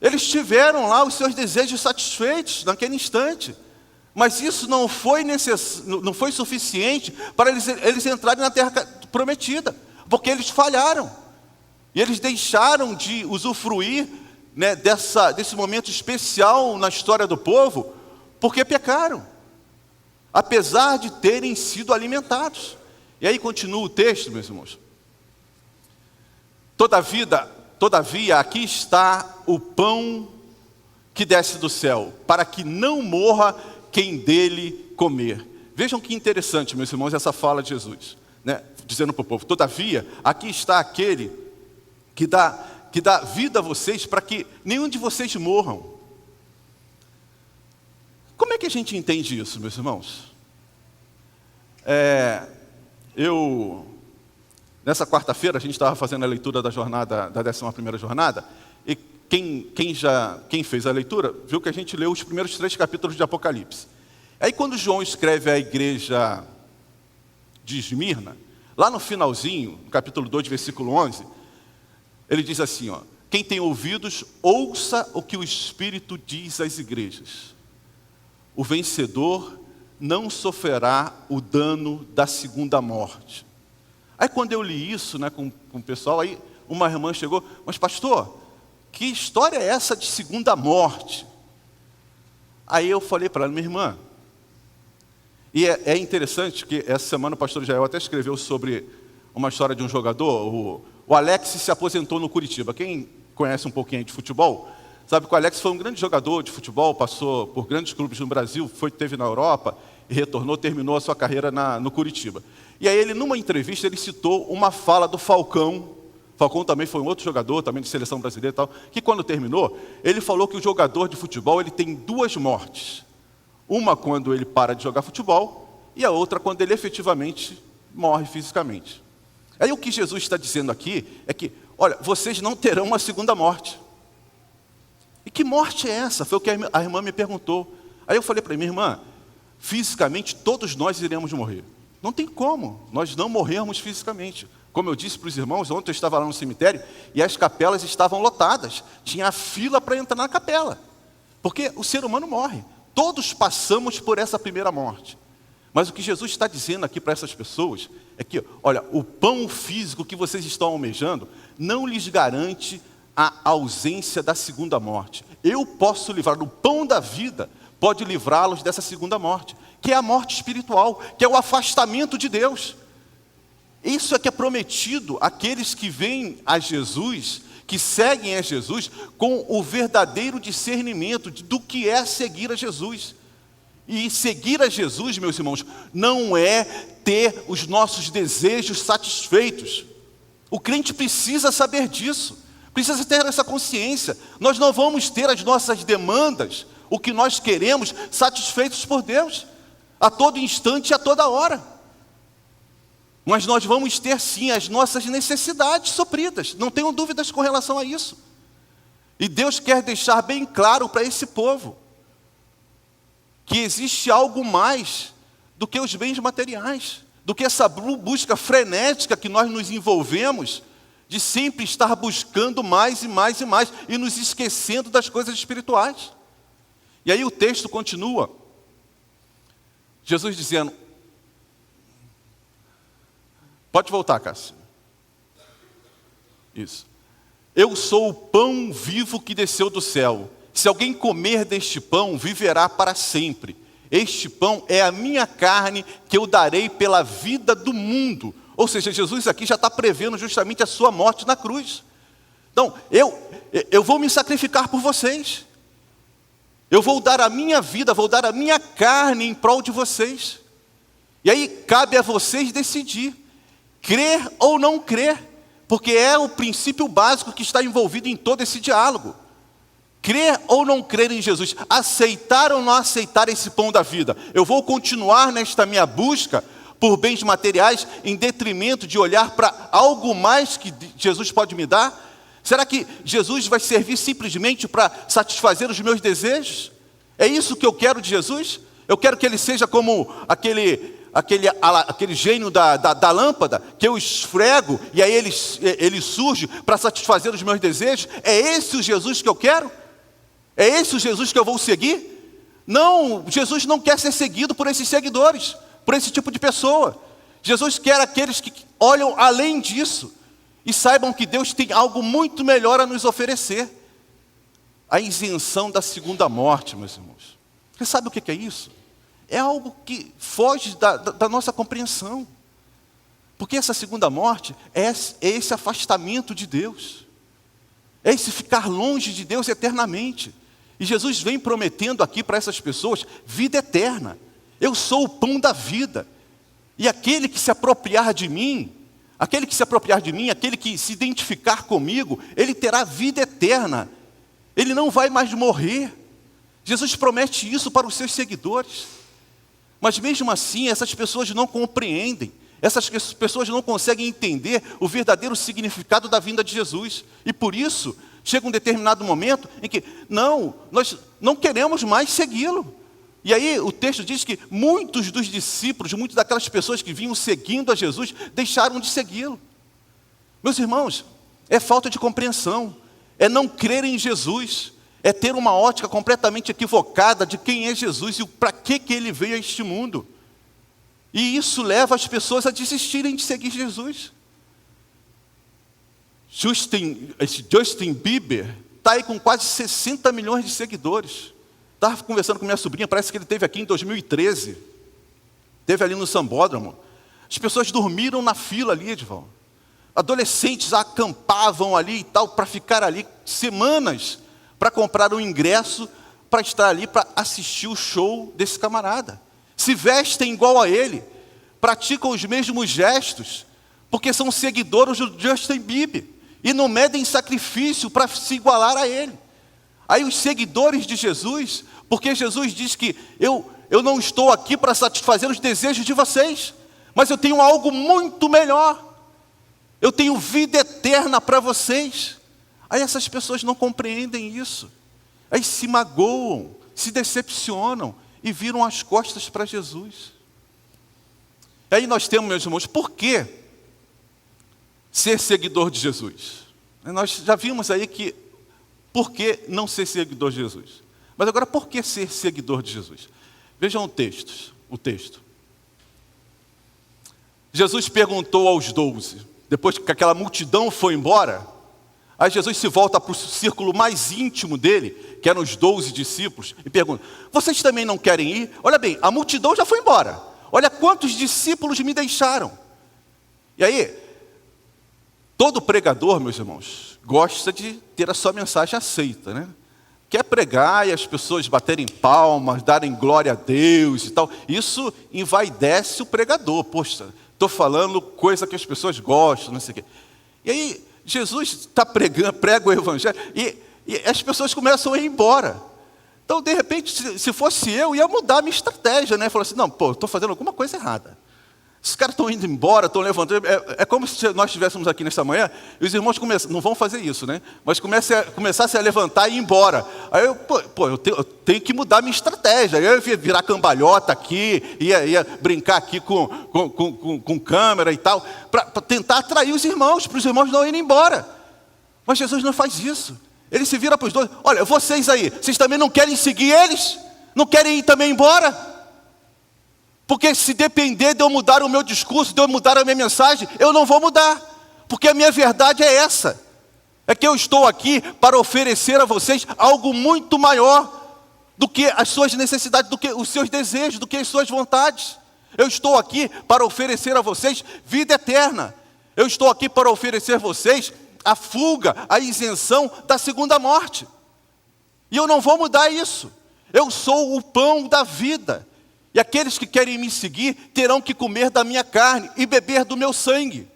Eles tiveram lá os seus desejos satisfeitos naquele instante. Mas isso não foi suficiente para eles entrarem na terra prometida. Porque eles falharam. E eles deixaram de usufruir, né, desse momento especial na história do povo, porque pecaram. Apesar de terem sido alimentados. E aí continua o texto, meus irmãos. Todavia, aqui está o pão que desce do céu, para que não morra quem dele comer. Vejam que interessante, meus irmãos, essa fala de Jesus, né? Dizendo para o povo: todavia, aqui está aquele que dá vida a vocês, para que nenhum de vocês morram. Como é que a gente entende isso, meus irmãos? Nessa quarta-feira, a gente estava fazendo a leitura da 11ª jornada, e quem fez a leitura, viu que a gente leu os primeiros 3 capítulos de Apocalipse. Aí quando João escreve à igreja de Esmirna, lá no finalzinho, no capítulo 2, versículo 11, ele diz assim, ó: quem tem ouvidos, ouça o que o Espírito diz às igrejas. O vencedor não sofrerá o dano da segunda morte. Aí quando eu li isso, né, com o pessoal, aí uma irmã chegou: mas pastor, que história é essa de segunda morte? Aí eu falei para ela: minha irmã, e é interessante que essa semana o pastor Jael até escreveu sobre uma história de um jogador, o Alex se aposentou no Curitiba. Quem conhece um pouquinho de futebol, sabe que o Alex foi um grande jogador de futebol, passou por grandes clubes no Brasil, esteve na Europa e retornou, terminou a sua carreira no Curitiba. E aí ele, numa entrevista, ele citou uma fala do Falcão. Falcão também foi um outro jogador, também de seleção brasileira e tal, que quando terminou, ele falou que o jogador de futebol ele tem 2 mortes. Uma quando ele para de jogar futebol, e a outra quando ele efetivamente morre fisicamente. Aí o que Jesus está dizendo aqui é que, olha, vocês não terão uma segunda morte. E que morte é essa? Foi o que a irmã me perguntou. Aí eu falei para minha irmã: fisicamente todos nós iremos morrer. Não tem como nós não morrermos fisicamente. Como eu disse para os irmãos, ontem eu estava lá no cemitério e as capelas estavam lotadas. Tinha fila para entrar na capela. Porque o ser humano morre. Todos passamos por essa primeira morte. Mas o que Jesus está dizendo aqui para essas pessoas é que, olha, o pão físico que vocês estão almejando não lhes garante a ausência da segunda morte. Eu posso livrar, o pão da vida pode livrá-los dessa segunda morte, que é a morte espiritual, que é o afastamento de Deus. Isso é que é prometido àqueles que vêm a Jesus, que seguem a Jesus com o verdadeiro discernimento do que é seguir a Jesus. E seguir a Jesus, meus irmãos, não é ter os nossos desejos satisfeitos. O crente precisa saber disso, precisa ter essa consciência. Nós não vamos ter as nossas demandas, o que nós queremos, satisfeitos por Deus, a todo instante e a toda hora. Mas nós vamos ter sim as nossas necessidades supridas, não tenham dúvidas com relação a isso. E Deus quer deixar bem claro para esse povo que existe algo mais do que os bens materiais, do que essa busca frenética que nós nos envolvemos, de sempre estar buscando mais e mais e mais, e nos esquecendo das coisas espirituais. E aí o texto continua, Jesus dizendo, pode voltar, Cássio. Isso. Eu sou o pão vivo que desceu do céu. Se alguém comer deste pão, viverá para sempre. Este pão é a minha carne que eu darei pela vida do mundo. Ou seja, Jesus aqui já está prevendo justamente a sua morte na cruz. Então, eu vou me sacrificar por vocês. Eu vou dar a minha vida, vou dar a minha carne em prol de vocês. E aí cabe a vocês decidir, crer ou não crer, porque é o princípio básico que está envolvido em todo esse diálogo. Crer ou não crer em Jesus, aceitar ou não aceitar esse pão da vida. Eu vou continuar nesta minha busca por bens materiais em detrimento de olhar para algo mais que Jesus pode me dar? Será que Jesus vai servir simplesmente para satisfazer os meus desejos? É isso que eu quero de Jesus? Eu quero que Ele seja como aquele gênio da lâmpada, que eu esfrego e aí ele surge para satisfazer os meus desejos? É esse o Jesus que eu quero? É esse o Jesus que eu vou seguir? Não, Jesus não quer ser seguido por esses seguidores, por esse tipo de pessoa. Jesus quer aqueles que olham além disso e saibam que Deus tem algo muito melhor a nos oferecer. A isenção da segunda morte, meus irmãos. Você sabe o que é isso? É algo que foge da nossa compreensão. Porque essa segunda morte é esse afastamento de Deus. É esse ficar longe de Deus eternamente. E Jesus vem prometendo aqui para essas pessoas vida eterna. Eu sou o pão da vida. E aquele que se apropriar de mim, aquele que se identificar comigo, ele terá vida eterna. Ele não vai mais morrer. Jesus promete isso para os seus seguidores. Mas mesmo assim, essas pessoas não compreendem. Essas pessoas não conseguem entender o verdadeiro significado da vinda de Jesus. E por isso, chega um determinado momento em que, nós não queremos mais segui-lo. E aí o texto diz que muitos dos discípulos, muitas daquelas pessoas que vinham seguindo a Jesus, deixaram de segui-lo. Meus irmãos, é falta de compreensão, é não crer em Jesus, é ter uma ótica completamente equivocada de quem é Jesus e para que ele veio a este mundo. E isso leva as pessoas a desistirem de seguir Jesus. Justin Bieber está aí com quase 60 milhões de seguidores. Estava conversando com minha sobrinha, parece que ele esteve aqui em 2013. Esteve ali no Sambódromo. As pessoas dormiram na fila ali, Edvaldo. Adolescentes acampavam ali e tal, para ficar ali semanas, para comprar um ingresso, para estar ali, para assistir o show desse camarada. Se vestem igual a ele, praticam os mesmos gestos, porque são seguidores do Justin Bieber, e não medem sacrifício para se igualar a ele. Aí os seguidores de Jesus, porque Jesus diz que eu não estou aqui para satisfazer os desejos de vocês, mas eu tenho algo muito melhor. Eu tenho vida eterna para vocês. Aí essas pessoas não compreendem isso. Aí se magoam, se decepcionam e viram as costas para Jesus. Aí nós temos, meus irmãos, por que ser seguidor de Jesus? Nós já vimos aí que por que não ser seguidor de Jesus? Mas agora, por que ser seguidor de Jesus? Vejam o texto. Jesus perguntou aos 12, depois que aquela multidão foi embora, aí Jesus se volta para o círculo mais íntimo dele, que eram os 12 discípulos, e pergunta: vocês também não querem ir? Olha bem, a multidão já foi embora. Olha quantos discípulos me deixaram. E aí, todo pregador, meus irmãos, gosta de ter a sua mensagem aceita, né? Quer pregar e as pessoas baterem palmas, darem glória a Deus e tal. Isso envaidece o pregador. Poxa, estou falando coisa que as pessoas gostam, não sei o quê. E aí, Jesus prega o evangelho e as pessoas começam a ir embora. Então, de repente, se fosse eu, ia mudar a minha estratégia, né? Falar assim, não, estou fazendo alguma coisa errada. Os caras estão indo embora, estão levantando. É como se nós estivéssemos aqui nesta manhã e os irmãos não vão fazer isso, né? Mas começassem a levantar e ir embora. Aí eu tenho que mudar a minha estratégia. Eu ia virar cambalhota aqui, ia brincar aqui com câmera e tal, para tentar atrair os irmãos, para os irmãos não irem embora. Mas Jesus não faz isso. Ele se vira para os dois: olha, vocês aí, vocês também não querem seguir eles? Não querem ir também embora? Porque se depender de eu mudar o meu discurso, de eu mudar a minha mensagem, eu não vou mudar. Porque a minha verdade é essa. É que eu estou aqui para oferecer a vocês algo muito maior do que as suas necessidades, do que os seus desejos, do que as suas vontades. Eu estou aqui para oferecer a vocês vida eterna. Eu estou aqui para oferecer a vocês a fuga, a isenção da segunda morte. E eu não vou mudar isso. Eu sou o pão da vida. E aqueles que querem me seguir terão que comer da minha carne e beber do meu sangue.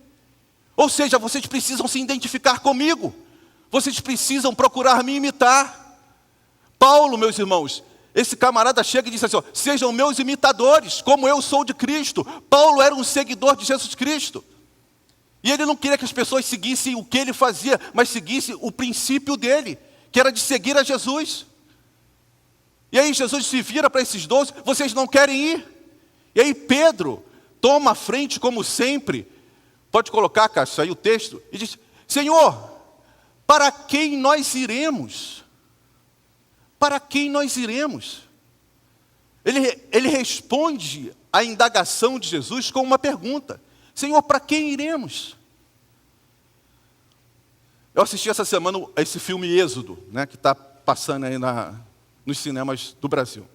Ou seja, vocês precisam se identificar comigo. Vocês precisam procurar me imitar. Paulo, meus irmãos, esse camarada chega e diz assim: ó, sejam meus imitadores, como eu sou de Cristo. Paulo era um seguidor de Jesus Cristo. E ele não queria que as pessoas seguissem o que ele fazia, mas seguissem o princípio dele, que era de seguir a Jesus. E aí Jesus se vira para esses 12: vocês não querem ir? E aí Pedro, toma a frente como sempre. Pode colocar, Cássio, aí o texto. E diz: Senhor, para quem nós iremos? Para quem nós iremos? Ele responde à indagação de Jesus com uma pergunta: Senhor, para quem iremos? Eu assisti essa semana esse filme Êxodo, né, que está passando aí nos cinemas do Brasil.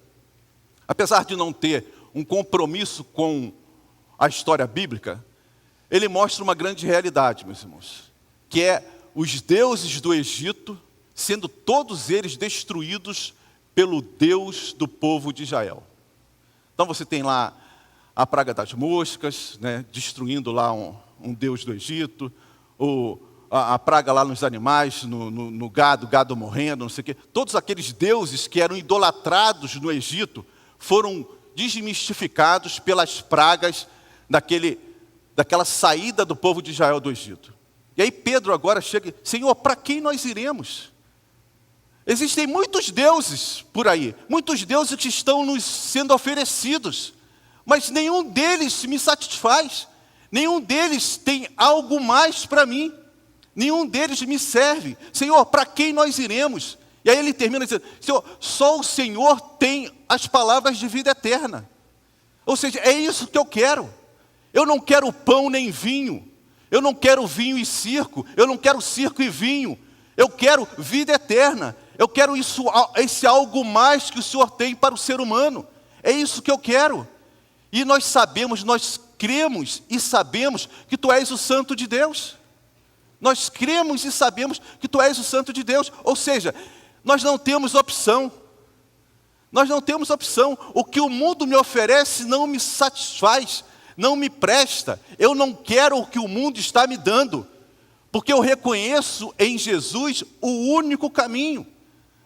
Apesar de não ter um compromisso com a história bíblica, ele mostra uma grande realidade, meus irmãos, que é os deuses do Egito sendo todos eles destruídos pelo Deus do povo de Israel. Então você tem lá a praga das moscas, né, destruindo lá um deus do Egito, a praga lá nos animais, no gado morrendo, não sei o quê. Todos aqueles deuses que eram idolatrados no Egito foram desmistificados pelas pragas daquela saída do povo de Israel do Egito. E aí Pedro agora chega: Senhor, para quem nós iremos? Existem muitos deuses por aí, muitos deuses que estão nos sendo oferecidos, mas nenhum deles me satisfaz, nenhum deles tem algo mais para mim, nenhum deles me serve. Senhor, para quem nós iremos? E aí ele termina dizendo: Senhor, só o Senhor tem as palavras de vida eterna. Ou seja, é isso que eu quero. Eu não quero pão nem vinho, eu não quero vinho e circo, eu não quero circo e vinho, eu quero vida eterna. Eu quero esse algo mais que o Senhor tem para o ser humano. É isso que eu quero. E nós sabemos, nós cremos e sabemos que Tu és o Santo de Deus. Nós cremos e sabemos que Tu és o Santo de Deus. Ou seja, nós não temos opção. Nós não temos opção. O que o mundo me oferece não me satisfaz, não me presta. Eu não quero o que o mundo está me dando, porque eu reconheço em Jesus o único caminho.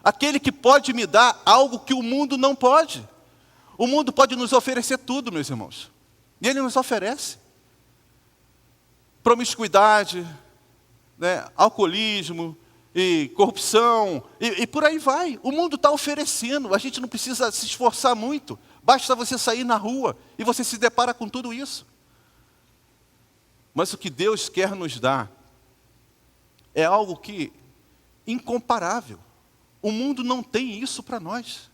Aquele que pode me dar algo que o mundo não pode. O mundo pode nos oferecer tudo, meus irmãos. E ele nos oferece promiscuidade, né, alcoolismo e corrupção, e por aí vai. O mundo está oferecendo, a gente não precisa se esforçar muito. Basta você sair na rua e você se depara com tudo isso. Mas o que Deus quer nos dar é algo que incomparável. O mundo não tem isso para nós.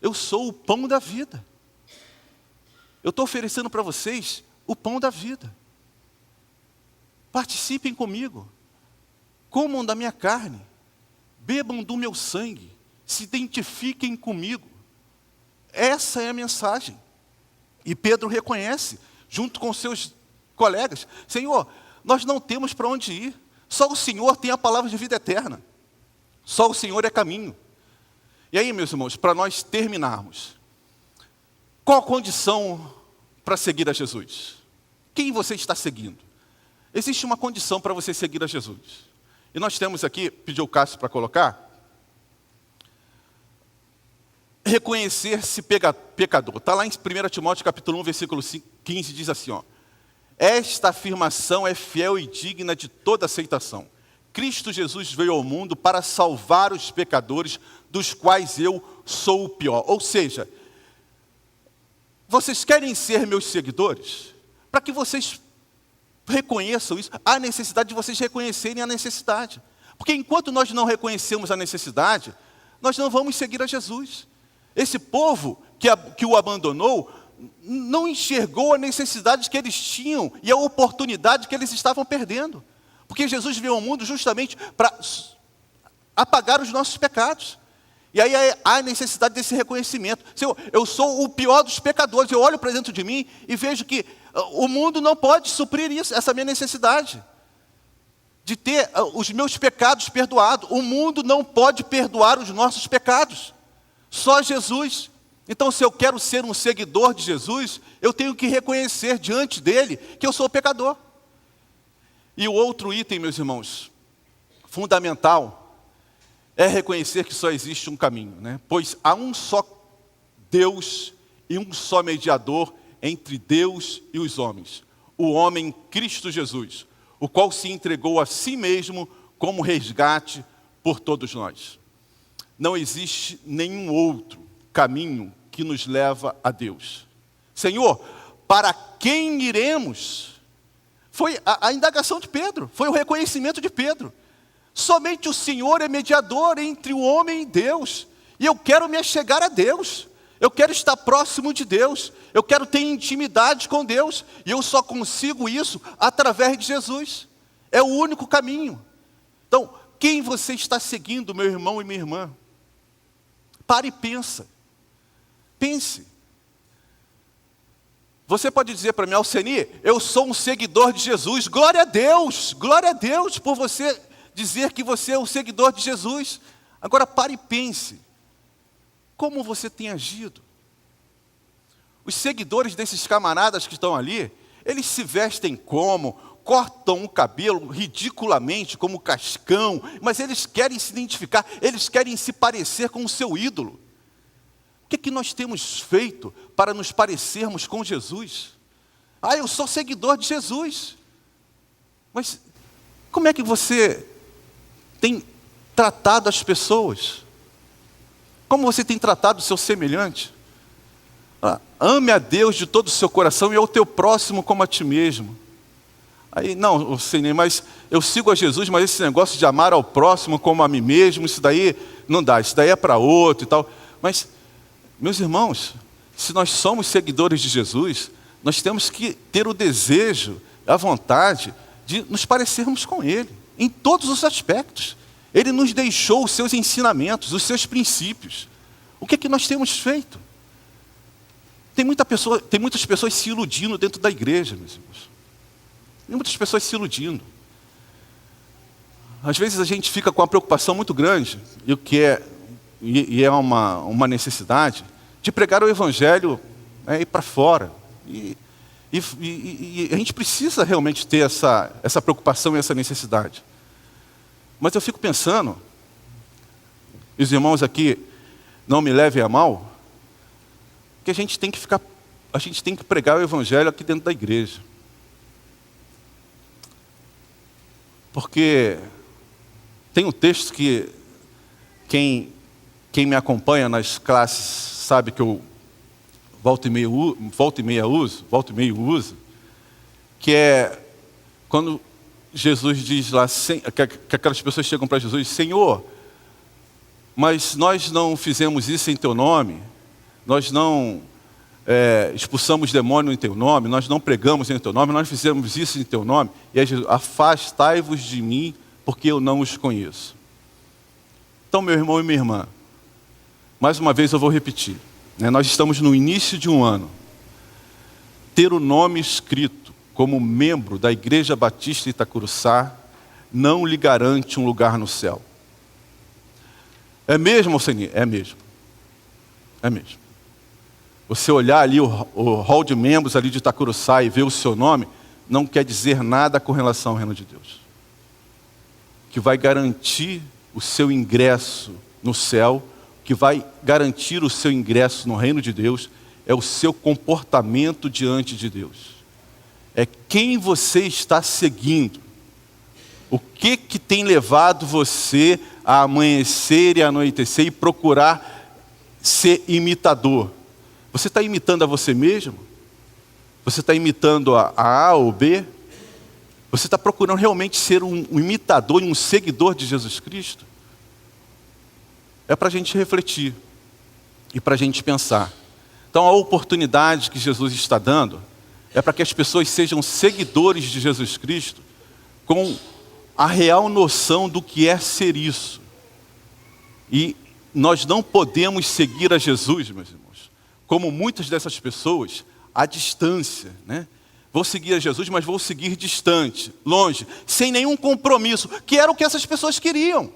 Eu sou o pão da vida. Eu estou oferecendo para vocês o pão da vida. Participem comigo. Comam da minha carne. Bebam do meu sangue. Se identifiquem comigo. Essa é a mensagem. E Pedro reconhece, junto com seus colegas: Senhor, nós não temos para onde ir. Só o Senhor tem a palavra de vida eterna. Só o Senhor é caminho. E aí, meus irmãos, para nós terminarmos, qual a condição para seguir a Jesus? Quem você está seguindo? Existe uma condição para você seguir a Jesus. E nós temos aqui, pediu o Cássio para colocar, reconhecer-se pecador. Está lá em 1 Timóteo capítulo 1, versículo 15, diz assim: esta afirmação é fiel e digna de toda aceitação. Cristo Jesus veio ao mundo para salvar os pecadores, dos quais eu sou o pior. Ou seja, vocês querem ser meus seguidores? Para que vocês reconheçam isso, há necessidade de vocês reconhecerem a necessidade. Porque enquanto nós não reconhecemos a necessidade, nós não vamos seguir a Jesus. Esse povo que o abandonou não enxergou a necessidade que eles tinham e a oportunidade que eles estavam perdendo. Porque Jesus veio ao mundo justamente para apagar os nossos pecados. E aí há a necessidade desse reconhecimento. Senhor, eu sou o pior dos pecadores. Eu olho para dentro de mim e vejo que o mundo não pode suprir isso, essa minha necessidade de ter os meus pecados perdoados. O mundo não pode perdoar os nossos pecados. Só Jesus. Então, se eu quero ser um seguidor de Jesus, eu tenho que reconhecer diante dele que eu sou pecador. E o outro item, meus irmãos, fundamental, é reconhecer que só existe um caminho, né? Pois há um só Deus e um só mediador entre Deus e os homens, o homem Cristo Jesus, o qual se entregou a si mesmo como resgate por todos nós. Não existe nenhum outro caminho que nos leva a Deus. Senhor, para quem iremos? Foi a indagação de Pedro, foi o reconhecimento de Pedro. Somente o Senhor é mediador entre o homem e Deus. E eu quero me achegar a Deus. Eu quero estar próximo de Deus. Eu quero ter intimidade com Deus. E eu só consigo isso através de Jesus. É o único caminho. Então, quem você está seguindo, meu irmão e minha irmã? Pare e pensa. Pense. Você pode dizer para mim, Alceni, eu sou um seguidor de Jesus. Glória a Deus por você dizer que você é um seguidor de Jesus. Agora pare e pense. Como você tem agido? Os seguidores desses camaradas que estão ali, eles se vestem como? Cortam o cabelo ridiculamente, como cascão, mas eles querem se identificar, eles querem se parecer com o seu ídolo. O que é que nós temos feito para nos parecermos com Jesus? Eu sou seguidor de Jesus. Mas como é que você tem tratado as pessoas? Como você tem tratado o seu semelhante? Ame a Deus de todo o seu coração e ao teu próximo como a ti mesmo. Aí, não, Senhor, mas eu sigo a Jesus, mas esse negócio de amar ao próximo como a mim mesmo, isso daí não dá, isso daí é para outro e tal. Mas, meus irmãos, se nós somos seguidores de Jesus, nós temos que ter o desejo, a vontade de nos parecermos com Ele, em todos os aspectos. Ele nos deixou os seus ensinamentos, os seus princípios. O que é que nós temos feito? Tem muitas pessoas se iludindo dentro da igreja, meus irmãos. Tem muitas pessoas se iludindo. Às vezes a gente fica com uma preocupação muito grande, e é uma necessidade, de pregar o Evangelho ir para fora. E a gente precisa realmente ter essa preocupação e essa necessidade. Mas eu fico pensando, os irmãos aqui não me levem a mal, que a gente tem que pregar o Evangelho aqui dentro da igreja. Porque tem um texto que quem me acompanha nas classes sabe que eu volta e meia uso, que é quando Jesus diz lá, que aquelas pessoas chegam para Jesus, Senhor, mas nós não fizemos isso em teu nome, nós não expulsamos demônio em teu nome, nós não pregamos em teu nome, nós fizemos isso em teu nome, e aí Jesus, afastai-vos de mim, porque eu não os conheço. Então, meu irmão e minha irmã, mais uma vez eu vou repetir, nós estamos no início de um ano. Ter o nome escrito como membro da Igreja Batista Itacuruçá não lhe garante um lugar no céu. É mesmo, Alceni? É mesmo. É mesmo. Você olhar ali o hall de membros ali de Itacuruçá e ver o seu nome, não quer dizer nada com relação ao reino de Deus. O que vai garantir o seu ingresso no céu, o que vai garantir o seu ingresso no reino de Deus, é o seu comportamento diante de Deus. É quem você está seguindo. O que tem levado você a amanhecer e a anoitecer e procurar ser imitador? Você está imitando a você mesmo? Você está imitando a A ou B? Você está procurando realmente ser um imitador e um seguidor de Jesus Cristo? É para a gente refletir e para a gente pensar. Então a oportunidade que Jesus está dando é para que as pessoas sejam seguidores de Jesus Cristo com a real noção do que é ser isso. E nós não podemos seguir a Jesus, meus irmãos, como muitas dessas pessoas, à distância, né? Vou seguir a Jesus, mas vou seguir distante, longe, sem nenhum compromisso, que era o que essas pessoas queriam.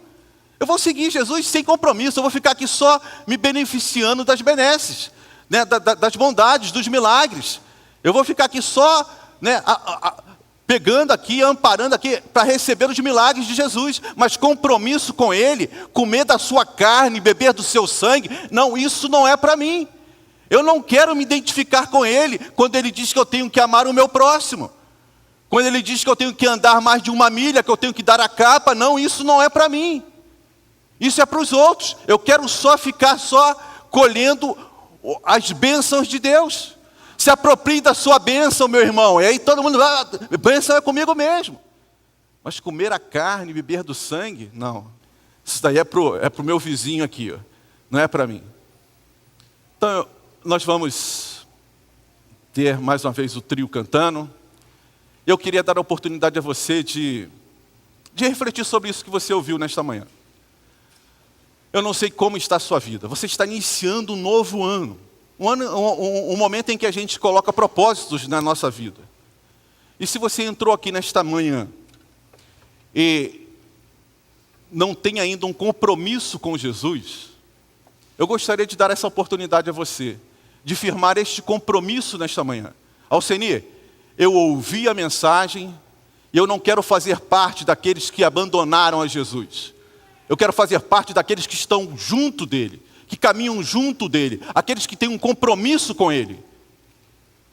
Eu vou seguir Jesus sem compromisso, eu vou ficar aqui só me beneficiando das benesses, né? Das bondades, dos milagres. Eu vou ficar aqui só, né, pegando aqui, amparando aqui, para receber os milagres de Jesus, mas compromisso com Ele, comer da sua carne, beber do seu sangue, não, isso não é para mim. Eu não quero me identificar com Ele, quando Ele diz que eu tenho que amar o meu próximo, quando Ele diz que eu tenho que andar mais de 1 milha, que eu tenho que dar a capa, não, isso não é para mim. Isso é para os outros. Eu quero ficar só colhendo as bênçãos de Deus. Se aproprie da sua bênção, meu irmão. E aí todo mundo vai, bênção é comigo mesmo. Mas comer a carne, beber do sangue, não. Isso daí é pro meu vizinho aqui, ó. Não é para mim. Então, nós vamos ter mais uma vez o trio cantando. Eu queria dar a oportunidade a você de refletir sobre isso que você ouviu nesta manhã. Eu não sei como está a sua vida. Você está iniciando um novo ano. Um momento em que a gente coloca propósitos na nossa vida. E se você entrou aqui nesta manhã e não tem ainda um compromisso com Jesus, eu gostaria de dar essa oportunidade a você, de firmar este compromisso nesta manhã. Alceni, eu ouvi a mensagem e eu não quero fazer parte daqueles que abandonaram a Jesus. Eu quero fazer parte daqueles que estão junto dele, que caminham junto dele, aqueles que têm um compromisso com ele.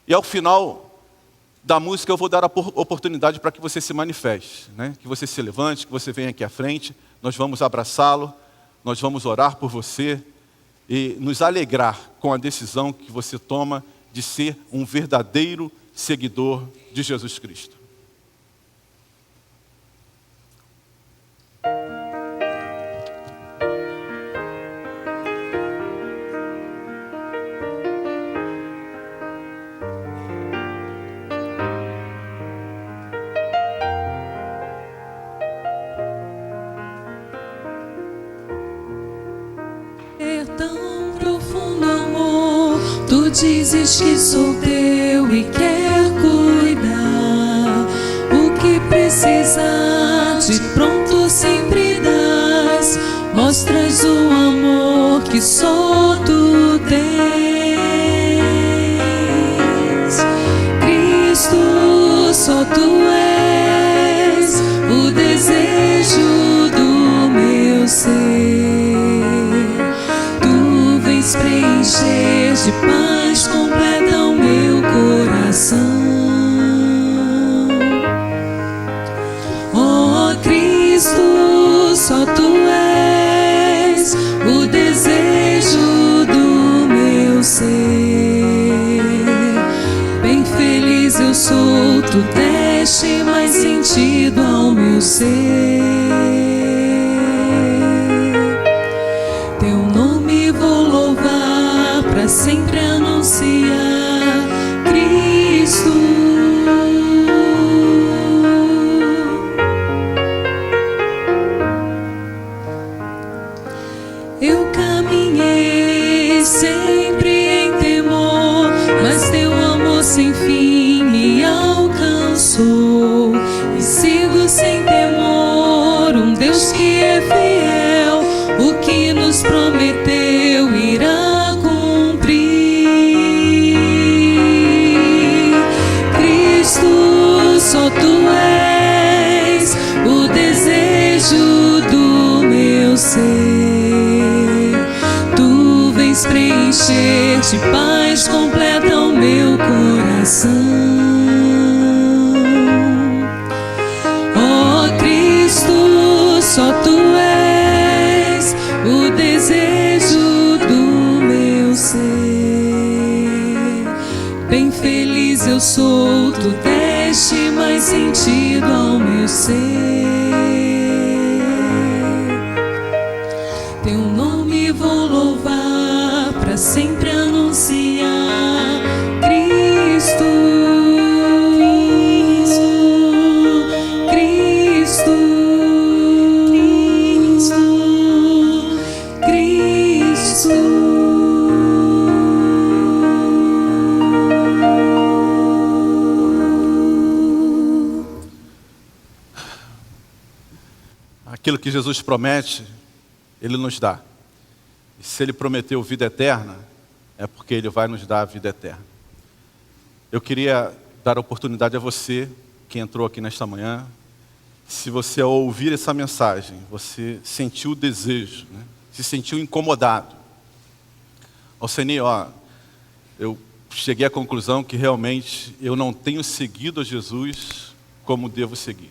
E ao final da música eu vou dar a oportunidade para que você se manifeste, né? Que você se levante, que você venha aqui à frente, nós vamos abraçá-lo, nós vamos orar por você e nos alegrar com a decisão que você toma de ser um verdadeiro seguidor de Jesus Cristo.
Dizes que sou teu e quer cuidar. O que precisar de pronto sempre dás. Mostras o amor que só tu tens. Cristo, só tu és o desejo do meu ser. Tu vens preencher de paz completa o meu coração. Oh Cristo, só tu és o desejo do meu ser. Bem feliz eu sou, tu deste mais sentido ao meu ser. Teu nome vou louvar, para sempre anunciar Cristo. Eu caminhei sempre em temor, mas teu amor sem fim me alcançou. E sigo sem temor um Deus que é fiel, o que nos prometeu irá cumprir. Cristo, só tu és o desejo do meu ser. Tu vens preencher de paz completa o meu coração. Oh Cristo, só tu és o desejo do meu ser. Bem feliz eu sou, tu deste mais sentido ao meu ser. Teu nome vou louvar, para sempre anunciar Cristo. Cristo, Cristo, Cristo.
Aquilo que Jesus promete, Ele nos dá. E se Ele prometeu vida eterna, é porque Ele vai nos dar a vida eterna. Eu queria dar a oportunidade a você, que entrou aqui nesta manhã, se você ao ouvir essa mensagem, você sentiu o desejo, né? Se sentiu incomodado. Alceni, eu cheguei à conclusão que realmente eu não tenho seguido a Jesus como devo seguir.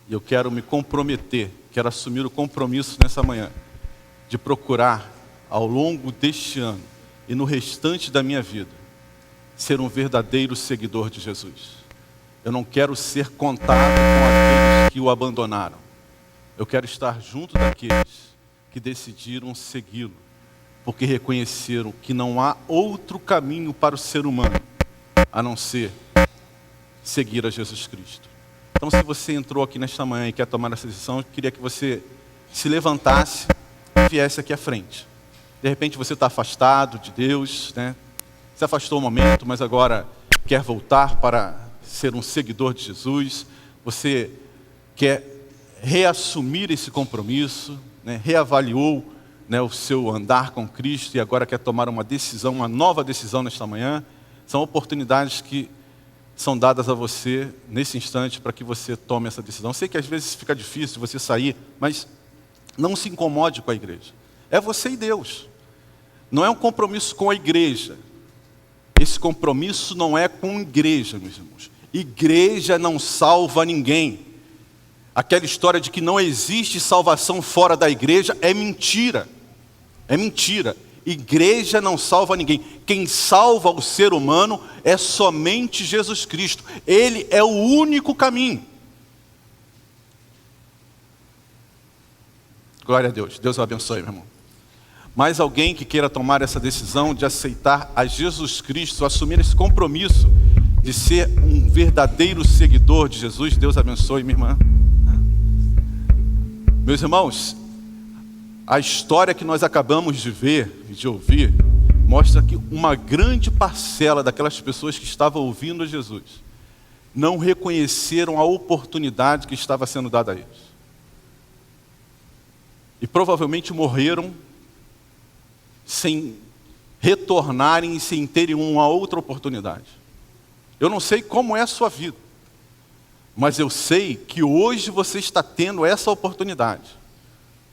E eu quero me comprometer, quero assumir o compromisso nessa manhã, de procurar ao longo deste ano e no restante da minha vida, ser um verdadeiro seguidor de Jesus. Eu não quero ser contado com aqueles que o abandonaram. Eu quero estar junto daqueles que decidiram segui-lo, porque reconheceram que não há outro caminho para o ser humano a não ser seguir a Jesus Cristo. Então, se você entrou aqui nesta manhã e quer tomar essa decisão, eu queria que você se levantasse e viesse aqui à frente. De repente você está afastado de Deus, né? Se afastou um momento, mas agora quer voltar para ser um seguidor de Jesus. Você quer reassumir esse compromisso, né? Reavaliou, né, o seu andar com Cristo e agora quer tomar uma decisão, uma nova decisão nesta manhã. São oportunidades que são dadas a você nesse instante para que você tome essa decisão. Eu sei que às vezes fica difícil você sair, mas não se incomode com a igreja. É você e Deus. Não é um compromisso com a igreja. Esse compromisso não é com a igreja, meus irmãos. Igreja não salva ninguém. Aquela história de que não existe salvação fora da igreja é mentira. É mentira. Igreja não salva ninguém. Quem salva o ser humano é somente Jesus Cristo. Ele é o único caminho. Glória a Deus. Deus o abençoe, meu irmão. Mais alguém que queira tomar essa decisão de aceitar a Jesus Cristo, assumir esse compromisso de ser um verdadeiro seguidor de Jesus? Deus abençoe, minha irmã. Meus irmãos, a história que nós acabamos de ver e de ouvir mostra que uma grande parcela daquelas pessoas que estavam ouvindo Jesus não reconheceram a oportunidade que estava sendo dada a eles. E provavelmente morreram sem retornarem e sem terem uma outra oportunidade. Eu não sei como é a sua vida, mas eu sei que hoje você está tendo essa oportunidade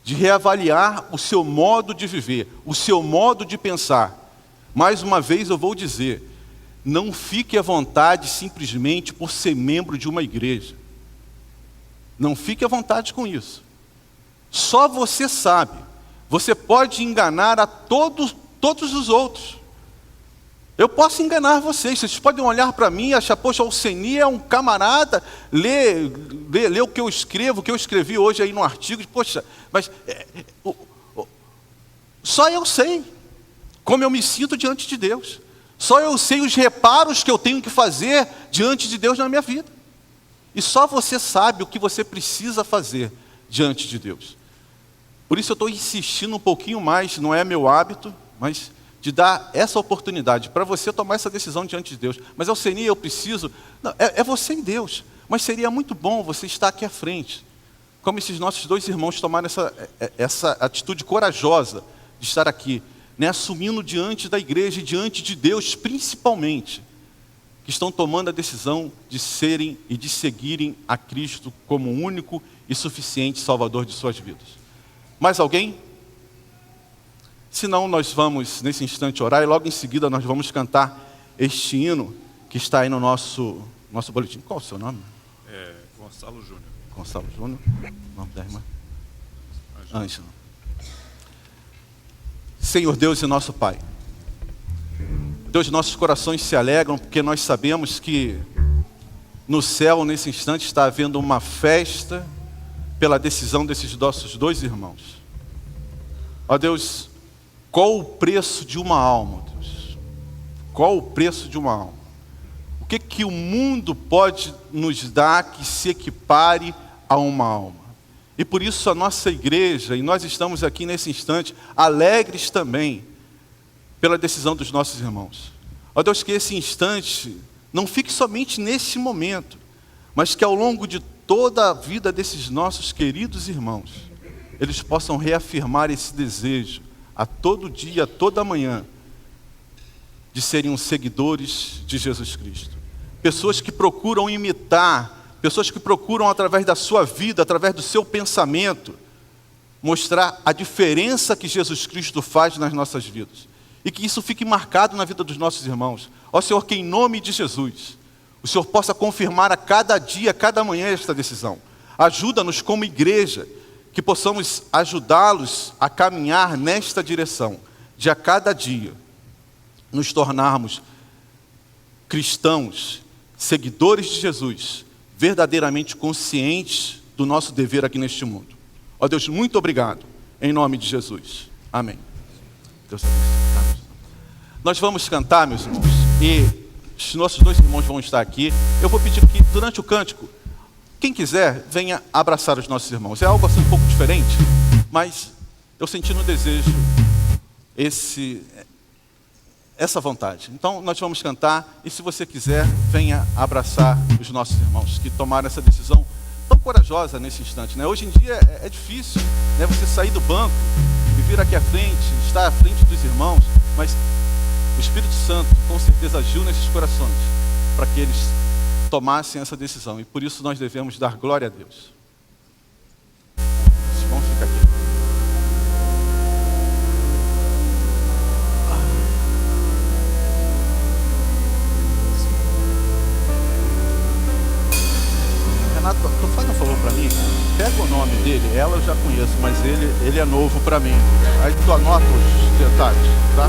de reavaliar o seu modo de viver, o seu modo de pensar. Mais uma vez eu vou dizer, não fique à vontade simplesmente por ser membro de uma igreja. Não fique à vontade com isso. Só você sabe. Você pode enganar a todos os outros. Eu posso enganar vocês podem olhar para mim e achar, poxa, o Seni é um camarada, lê o que eu escrevo, o que eu escrevi hoje aí no artigo, poxa, mas só eu sei como eu me sinto diante de Deus. Só eu sei os reparos que eu tenho que fazer diante de Deus na minha vida. E só você sabe o que você precisa fazer diante de Deus. Por isso eu estou insistindo um pouquinho mais, não é meu hábito, mas de dar essa oportunidade para você tomar essa decisão diante de Deus. Mas eu seria, eu preciso... Não, é você e Deus. Mas seria muito bom você estar aqui à frente. Como esses nossos dois irmãos tomaram essa atitude corajosa de estar aqui, né, assumindo diante da igreja e diante de Deus, principalmente, que estão tomando a decisão de serem e de seguirem a Cristo como o único e suficiente Salvador de suas vidas. Mais alguém? Se não, nós vamos, nesse instante, orar e logo em seguida nós vamos cantar este hino que está aí no nosso boletim. Qual o seu nome?
Gonçalo Júnior.
Gonçalo Júnior. Nome da irmã? Ângela. Senhor Deus e nosso Pai. Deus, nossos corações se alegram porque nós sabemos que no céu, nesse instante, está havendo uma festa pela decisão desses nossos dois irmãos. Ó Deus, qual o preço de uma alma, Deus? Qual o preço de uma alma? O que o mundo pode nos dar que se equipare a uma alma? E por isso a nossa igreja, e nós estamos aqui nesse instante, alegres também pela decisão dos nossos irmãos. Ó Deus, que esse instante não fique somente nesse momento, mas que ao longo de toda a vida desses nossos queridos irmãos, eles possam reafirmar esse desejo a todo dia, a toda manhã, de serem os seguidores de Jesus Cristo. Pessoas que procuram imitar, pessoas que procuram através da sua vida, através do seu pensamento, mostrar a diferença que Jesus Cristo faz nas nossas vidas. E que isso fique marcado na vida dos nossos irmãos. Ó Senhor, que em nome de Jesus, o Senhor possa confirmar a cada dia, a cada manhã esta decisão. Ajuda-nos como igreja, que possamos ajudá-los a caminhar nesta direção, de a cada dia nos tornarmos cristãos, seguidores de Jesus, verdadeiramente conscientes do nosso dever aqui neste mundo. Ó Deus, muito obrigado, em nome de Jesus. Amém. Deus abençoe. Nós vamos cantar, meus irmãos, e os nossos dois irmãos vão estar aqui. Eu vou pedir que, durante o cântico, quem quiser, venha abraçar os nossos irmãos. É algo assim um pouco diferente, mas eu senti no desejo essa vontade. Então, nós vamos cantar, e se você quiser, venha abraçar os nossos irmãos que tomaram essa decisão tão corajosa nesse instante, né? Hoje em dia é difícil, né, você sair do banco e vir aqui à frente, estar à frente dos irmãos, mas o Espírito Santo com certeza agiu nesses corações para que eles tomassem essa decisão, e por isso nós devemos dar glória a Deus. Os irmãos ficam aqui. Renato, tu faz um favor para mim, pega o nome dele, ela eu já conheço, mas ele é novo para mim. Aí tu anota os detalhes, tá?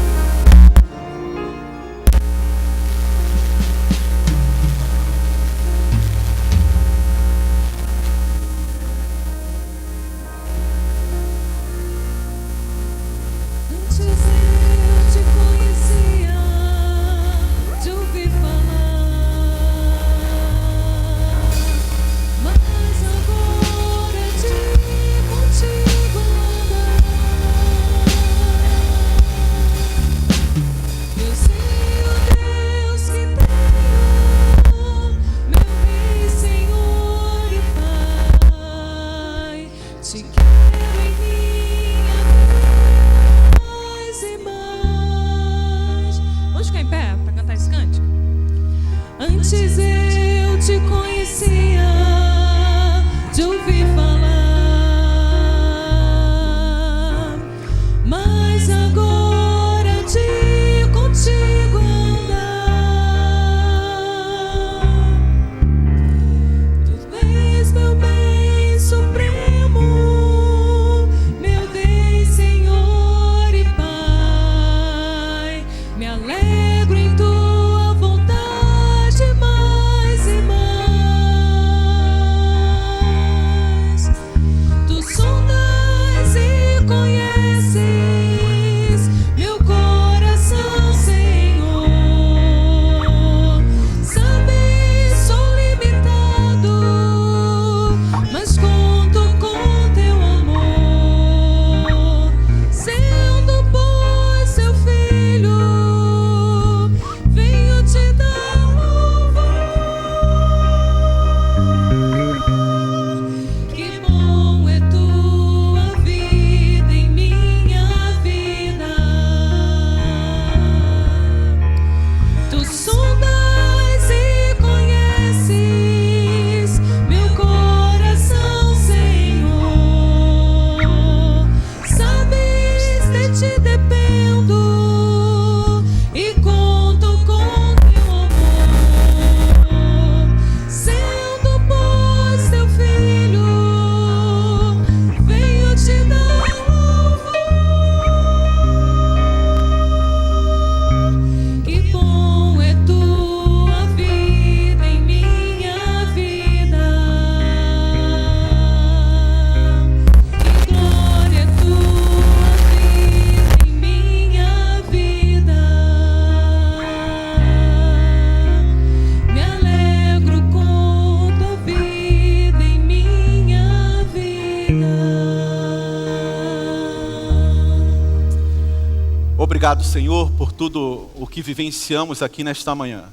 Obrigado, Senhor, por tudo o que vivenciamos aqui nesta manhã.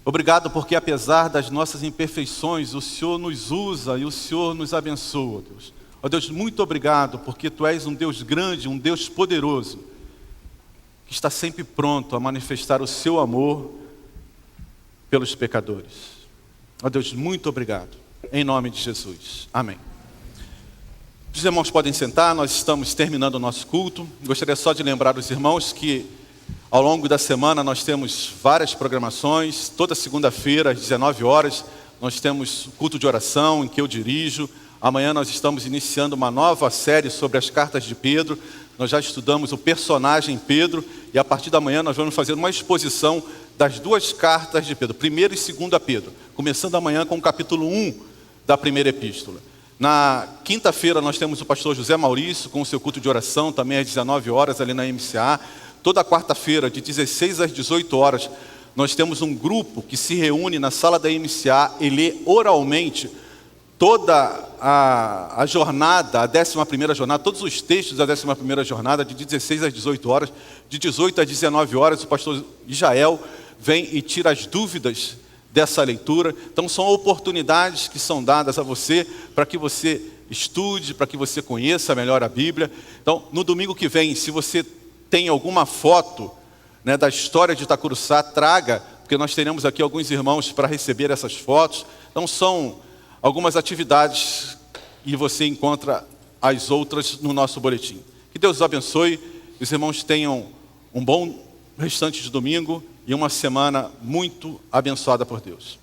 Obrigado porque, apesar das nossas imperfeições, o Senhor nos usa e o Senhor nos abençoa, Deus. Ó Deus, muito obrigado porque Tu és um Deus grande, um Deus poderoso, que está sempre pronto a manifestar o Seu amor pelos pecadores. Ó Deus, muito obrigado. Em nome de Jesus. Amém. Os irmãos podem sentar, nós estamos terminando o nosso culto. Gostaria só de lembrar os irmãos que ao longo da semana nós temos várias programações. Toda segunda-feira, às 19 horas, nós temos culto de oração em que eu dirijo. Amanhã nós estamos iniciando uma nova série sobre as cartas de Pedro. nós já estudamos o personagem Pedro, e a partir da manhã nós vamos fazer uma exposição das duas cartas de Pedro, 1ª e 2ª Pedro, começando amanhã com o capítulo 1 da primeira epístola. Na quinta-feira nós temos o pastor José Maurício com o seu culto de oração, também às 19 horas ali na MCA. Toda quarta-feira, de 16 às 18 horas, nós temos um grupo que se reúne na sala da MCA e lê oralmente toda a jornada, a 11ª jornada, todos os textos da 11ª jornada, de 16 às 18 horas, de 18 às 19 horas, o pastor Israel vem e tira as dúvidas dessa leitura. Então são oportunidades que são dadas a você, para que você estude, para que você conheça melhor a Bíblia. Então, no domingo que vem, se você tem alguma foto, né, da história de Itacuruçá, traga, porque nós teremos aqui alguns irmãos para receber essas fotos. Então são algumas atividades e você encontra as outras no nosso boletim. Que Deus os abençoe, que os irmãos tenham um bom restante de domingo e uma semana muito abençoada por Deus.